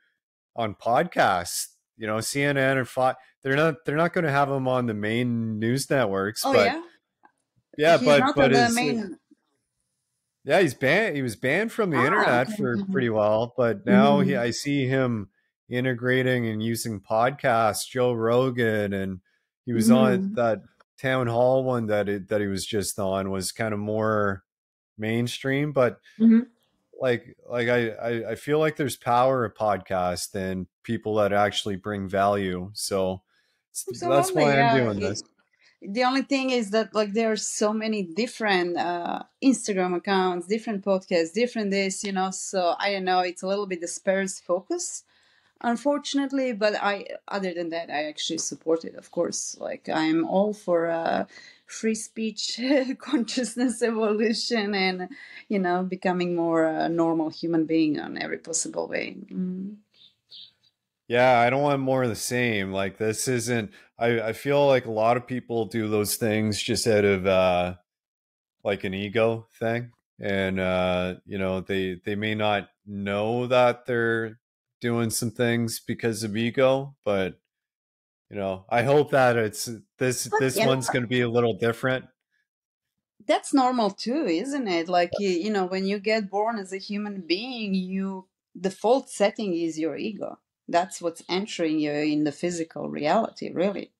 on podcasts. CNN and Fox. They're not going to have him on the main news networks, Oh, but yeah? yeah, He's but not on but the is main. yeah, he's banned. He was banned from the Ah, internet okay. for pretty well, but now Mm-hmm. I see him integrating and using podcasts, Joe Rogan, and he was on Mm-hmm. that town hall one that he was just on was kind of more mainstream, but Mm-hmm. I feel like there's power in podcasts and people that actually bring value. So that's Absolutely, why I'm yeah. doing this. The only thing is that like there are so many different Instagram accounts, different podcasts, different this, you know. So I don't know. It's a little bit dispersed focus, unfortunately. But other than that, I actually support it. Of course, like I'm all for free speech, consciousness evolution, and becoming more a normal human being on every possible way. Mm. Yeah, I don't want more of the same. Like this isn't I feel like a lot of people do those things just out of like an ego thing. And they may not know that they're doing some things because of ego, but I hope that it's But this one's going to be a little different. that's normal too, isn't it? Like when you get born as a human being, you default setting is your ego. That's what's entering you in the physical reality, really.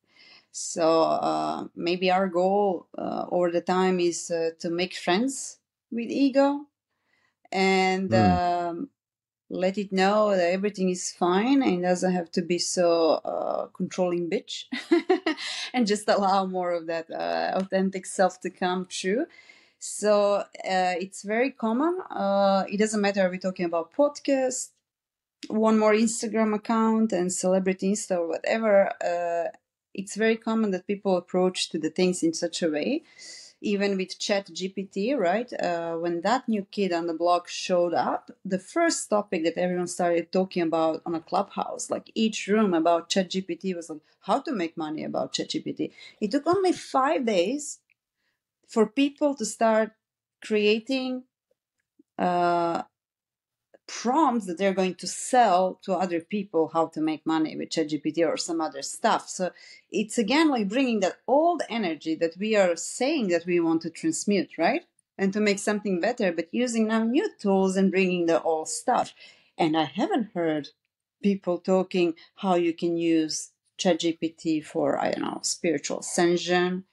So maybe our goal over the time is to make friends with ego, and Mm. let it know that everything is fine and doesn't have to be so controlling bitch, and just allow more of that authentic self to come true. So it's very common. It doesn't matter, are we talking about podcast, one more Instagram account, and celebrity Insta or whatever. It's very common that people approach to the things in such a way. Even with Chat GPT, right? When that new kid on the block showed up, the first topic that everyone started talking about on a clubhouse, like each room about Chat GPT was like how to make money about Chat GPT. It took only 5 days for people to start creating prompts that they're going to sell to other people how to make money with ChatGPT or some other stuff. So it's again like bringing that old energy that we are saying that we want to transmute, right? And to make something better, but using now new tools and bringing the old stuff. And I haven't heard people talking how you can use ChatGPT for, I don't know, spiritual ascension,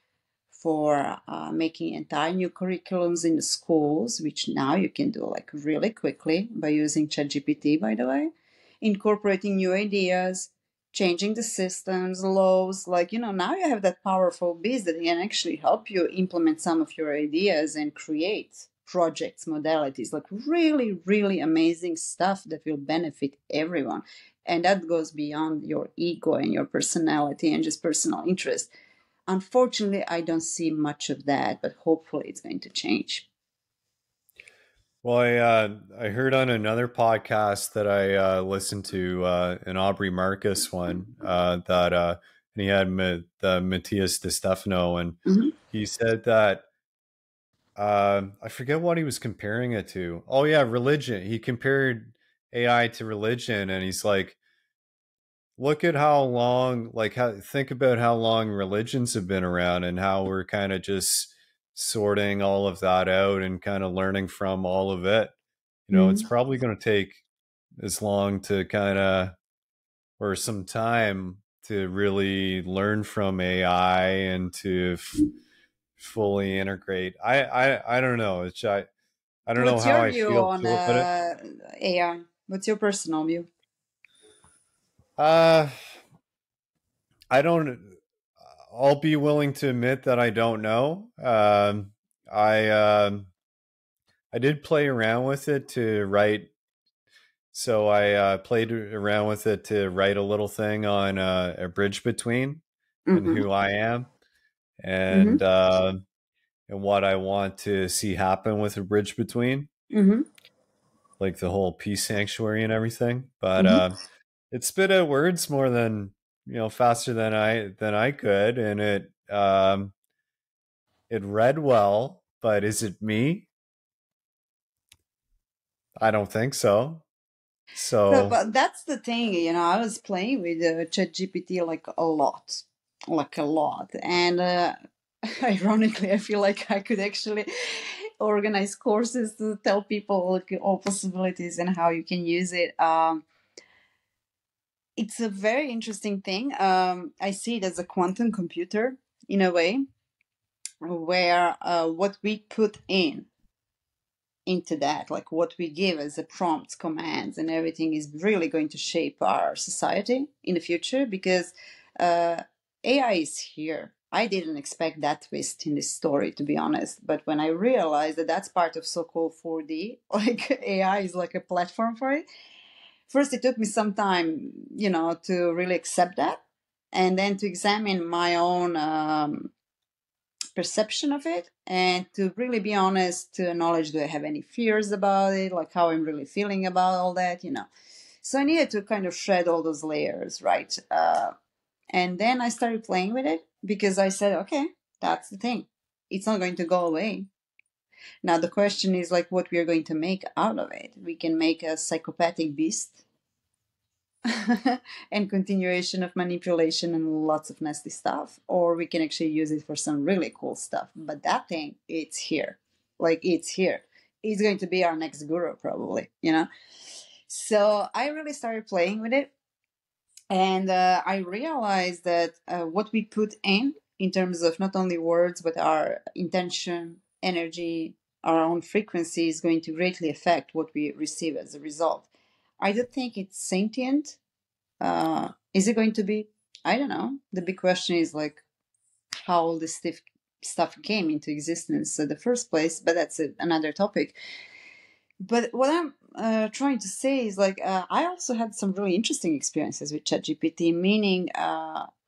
for making entire new curriculums in the schools, which now you can do like really quickly by using ChatGPT, by the way, incorporating new ideas, changing the systems, laws. Like, now you have that powerful beast that can actually help you implement some of your ideas and create projects, modalities, like really, really amazing stuff that will benefit everyone. And that goes beyond your ego and your personality and just personal interest. Unfortunately, I don't see much of that, but hopefully it's going to change. Well, I heard on another podcast that I listened to, an Aubrey Marcus one, that and he had the Matthias De Stefano, and Mhm. he said that I forget what he was comparing it to. Oh yeah, religion. He compared AI to religion, and he's like, look at how long, like, think about how long religions have been around and how we're kind of just sorting all of that out and kind of learning from all of it. It's Mhm. probably going to take as long to kind of, or some time to really learn from AI and to fully integrate. I don't know. I don't know What's how your I view feel on about it. AI? What's your personal view? Uh, I don't. I'll be willing to admit that I don't know. I did play around with it to write. So I played around with it to write a little thing on a bridge between and Mm-hmm. who I am Mm-hmm. and what I want to see happen with a bridge between, Mm-hmm. like the whole peace sanctuary and everything. But Mm-hmm. it spit out words more than faster than I could, and it read well. But is it me? I don't think so. So, So but that's the thing, I was playing with ChatGPT like a lot. And ironically, I feel like I could actually organize courses to tell people like, all possibilities and how you can use it. It's a very interesting thing. I see it as a quantum computer in a way, where what we put into that, like what we give as a prompts, commands, and everything is really going to shape our society in the future, because AI is here. I didn't expect that twist in this story, to be honest. But when I realized that that's part of so-called 4D, like AI is like a platform for it, first it took me some time, to really accept that, and then to examine my own perception of it, and to really be honest, to acknowledge, do I have any fears about it, like how I'm really feeling about all that. So I needed to kind of shred all those layers, right? And then I started playing with it, because I said, okay, that's the thing, it's not going to go away. Now the question is like what we are going to make out of it. We can make a psychopathic beast and continuation of manipulation and lots of nasty stuff, or we can actually use it for some really cool stuff. But that thing, it's here. Like, it's here. It's going to be our next guru, probably. So I really started playing with it. And I realized that what we put in terms of not only words, but our intention, energy, our own frequency is going to greatly affect what we receive as a result. I don't think it's sentient. Is it going to be? I don't know. The big question is like how all this stuff came into existence in the first place, but that's another topic. But what I'm trying to say is like I also had some really interesting experiences with ChatGPT, meaning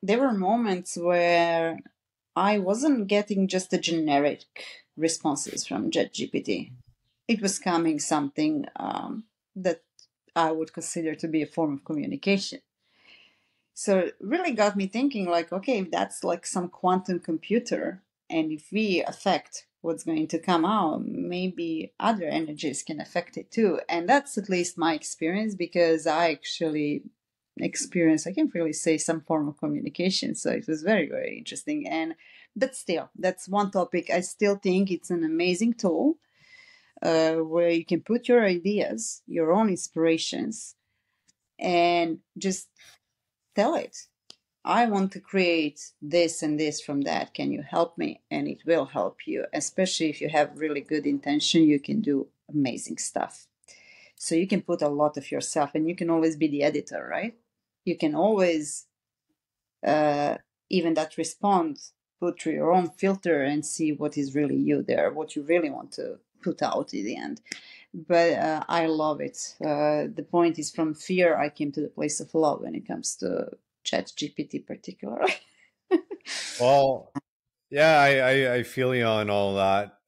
there were moments where I wasn't getting just the generic responses from ChatGPT. It was coming something that I would consider to be a form of communication. So it really got me thinking like, okay, if that's like some quantum computer, and if we affect what's going to come out, maybe other energies can affect it too. And that's at least my experience, because I actually experienced, I can't really say, some form of communication. So it was very, very interesting. And but still, that's one topic. I still think it's an amazing tool where you can put your ideas, your own inspirations, and just tell it, I want to create this and this from that. Can you help me? And it will help you, especially if you have really good intention. You can do amazing stuff. So you can put a lot of yourself, and you can always be the editor, right? You can always, even that response, put through your own filter and see what is really you there, what you really want to put out in the end. But I love it. The point is, from fear, I came to the place of love when it comes to ChatGPT particularly. Well, yeah, I feel you on all that.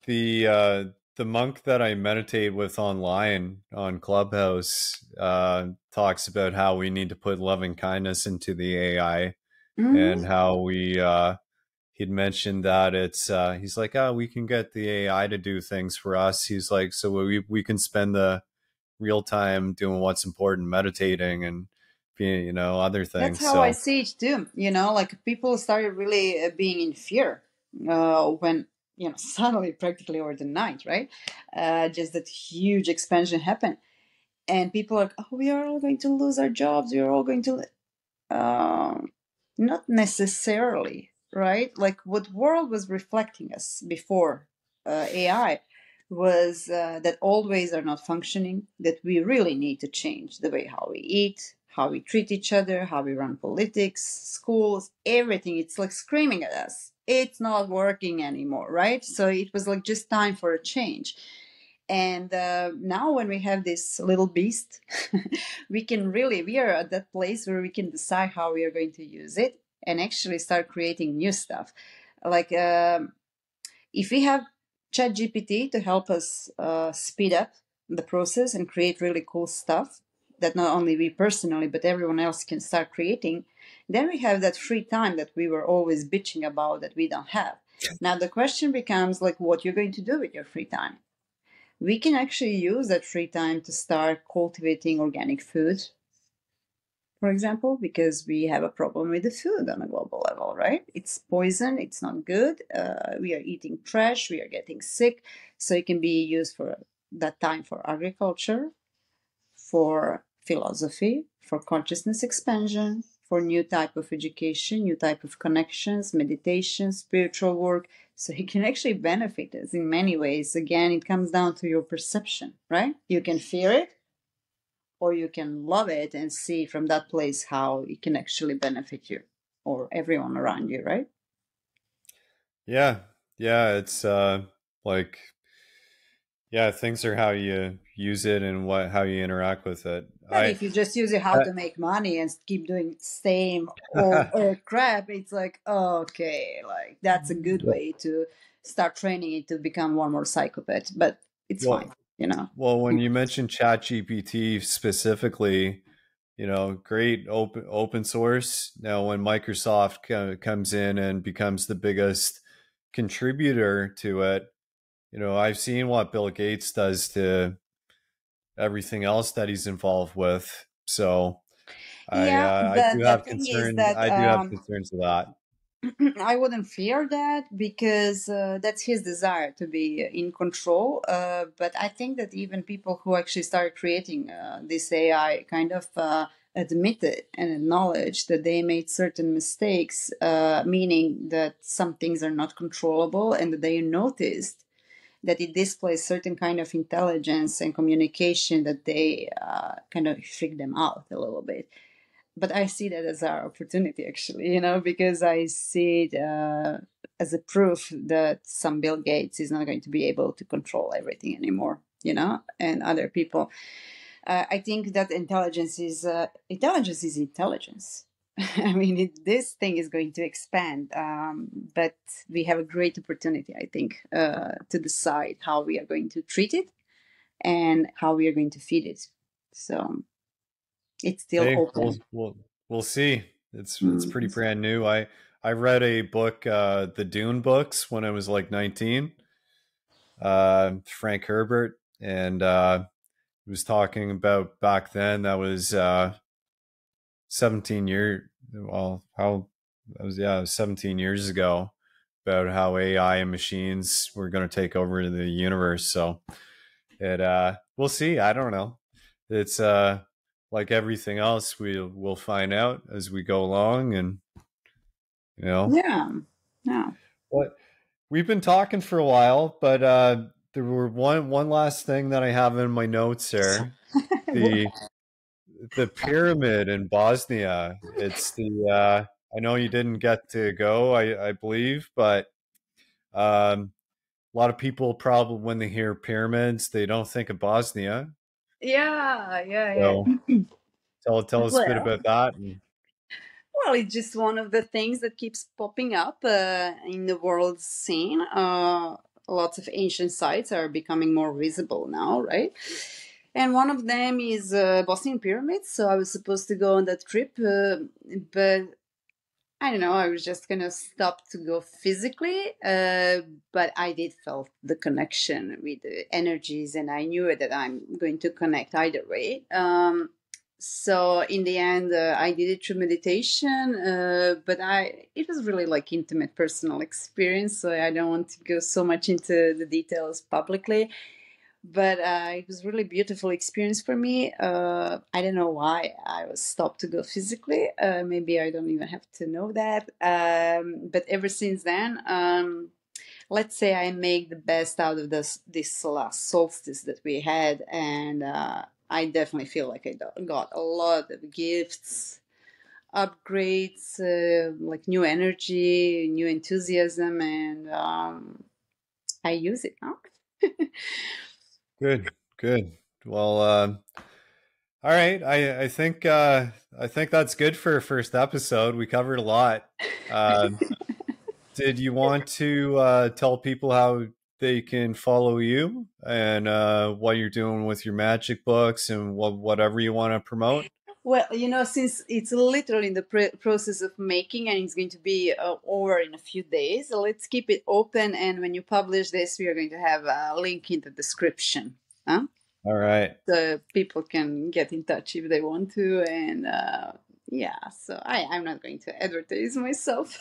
The monk that I meditate with online on Clubhouse talks about how we need to put loving kindness into the AI, and how he'd mentioned that it's he's like, oh, we can get the AI to do things for us. He's like, so we can spend the real time doing what's important, meditating and being, other That's things. how I So see it too. Like people started really being in fear when, suddenly, practically over the night, right? Just that huge expansion happened. And people are like, oh, we are all going to lose our jobs. We are all going to. Not necessarily, right? Like what world was reflecting us before AI was that old ways are not functioning, that we really need to change the way how we eat, how we treat each other, how we run politics, schools, everything. It's like screaming at us. It's not working anymore, right? So it was like just time for a change. And now when we have this little beast, we are at that place where we can decide how we are going to use it and actually start creating new stuff. Like if we have ChatGPT to help us speed up the process and create really cool stuff that not only we personally, but everyone else can start creating, then we have that free time that we were always bitching about that we don't have. Now the question becomes like, what you're going to do with your free time. We can actually use that free time to start cultivating organic food, for example, because we have a problem with the food on a global level, right? It's poison, it's not good. We are eating trash, we are getting sick. So it can be used for that time for agriculture, for philosophy, for consciousness expansion, for new type of education, new type of connections, meditation, spiritual work. So it can actually benefit us in many ways. Again, it comes down to your perception, right? You can fear it or you can love it and see from that place how it can actually benefit you or everyone around you, right? yeah, yeah, it's like, yeah, things are how you use it and how you interact with it. But if you just use it how to make money and keep doing same old crap, it's like, okay, like that's a good way to start training it to become one more psychopath. But it's fine, well, you know. well, when you mentioned ChatGPT specifically, great open source. Now, when Microsoft comes in and becomes the biggest contributor to it, I've seen what Bill Gates does to everything else that he's involved with. So Yeah, I do the have thing is concerns. that I do have concerns with that. I wouldn't fear that because that's his desire to be in control. But I think that even people who actually start creating this AI kind of admit it and acknowledge that they made certain mistakes, meaning that some things are not controllable, and that they noticed that it displays certain kind of intelligence and communication that they kind of freak them out a little bit. But I see that as our opportunity, actually, because I see it as a proof that some Bill Gates is not going to be able to control everything anymore, and other people. I think that intelligence is intelligence. I mean, this thing is going to expand, but we have a great opportunity, I think, to decide how we are going to treat it and how we are going to feed it. So it's still Hey, open. we'll see. It's pretty brand new. I read a book, the Dune books, when I was like 19. Frank Herbert, and he was talking about back then. That was 17 year. Well, how that was, yeah, it was 17 years ago. About how AI and machines were going to take over the universe. So we'll see. I don't know. It's like everything else, we'll find out as we go along, and you know Yeah. Yeah. what we've been talking for a while, but there were one last thing that I have in my notes there. The the pyramid in Bosnia. It's the I know you didn't get to go, I believe, but a lot of people probably, when they hear pyramids, they don't think of Bosnia. Yeah. Yeah. So Yeah. tell us a bit Well, about that. And Well, it's just one of the things that keeps popping up in the world scene. Lots of ancient sites are becoming more visible now, right? And one of them is Bosnian pyramids. So I was supposed to go on that trip, but I don't know. I was just gonna stop to go physically, but I did felt the connection with the energies, and I knew that I'm going to connect either way. So in the end, I did it through meditation, but it was really like intimate personal experience. So I don't want to go so much into the details publicly, but it was really beautiful experience for me. I don't know why I was stopped to go physically. Maybe I don't even have to know that. But ever since then, let's say I make the best out of this last solstice that we had, and I definitely feel like I got a lot of gifts, upgrades, like new energy, new enthusiasm, and I use it now. good, good. Well, all right. I think that's good for a first episode. We covered a lot. Uh, did you want to tell people how they can follow you, and what you're doing with your magic books, and whatever you want to promote? Well, since it's literally in the process of making and it's going to be over in a few days, let's keep it open. And when you publish this, we are going to have a link in the description. Huh? All right. So people can get in touch if they want to. And yeah, so I'm not going to advertise myself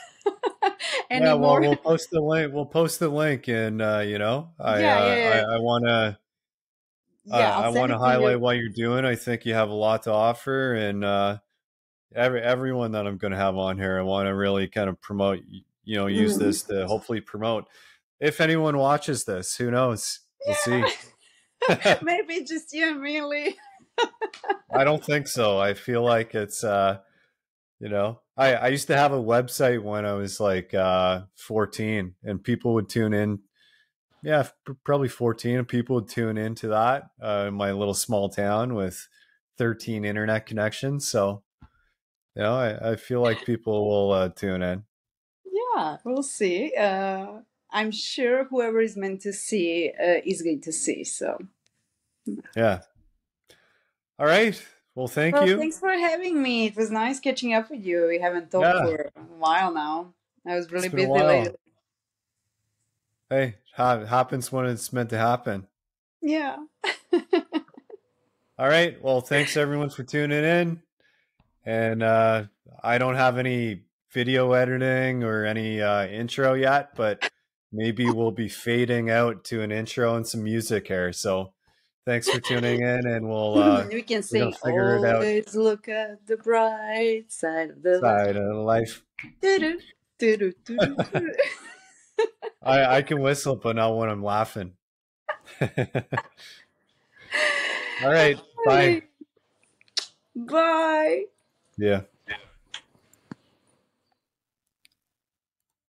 Yeah, well, anymore. we'll post the link. We'll post the link, and Yeah, yeah, yeah. I want to Yeah, I'll send it to highlight you. what you're doing. I think you have a lot to offer, and everyone that I'm going to have on here, I want to really kind of promote. Use Mm. this to hopefully promote. If anyone watches this, who knows? We'll see. Maybe just you and me, Lee. I don't think so. I feel like it's I used to have a website when I was like 14, and people would tune in. Yeah, probably 14, and people would tune into that in my little small town with 13 internet connections. So, I feel like people will tune in. Yeah, we'll see. I'm sure whoever is meant to see is going to see. So, Yeah. All right. Well, thank well, you. thanks for having me. It was nice catching up with you. We haven't talked Yeah, for a while now. I was it's really been a busy lately. while. Hey, happens when it's meant to happen. Yeah. All right. Well, thanks everyone for tuning in. And I don't have any video editing or any intro yet, but maybe we'll be fading out to an intro and some music here. So Thanks for tuning in, and We can we're gonna sing figure it out. always look at the bright side of the light. Side of life. Doo-doo, doo-doo, doo-doo, doo-doo. I can whistle, but not when I'm laughing. All right. Bye. Bye. Yeah.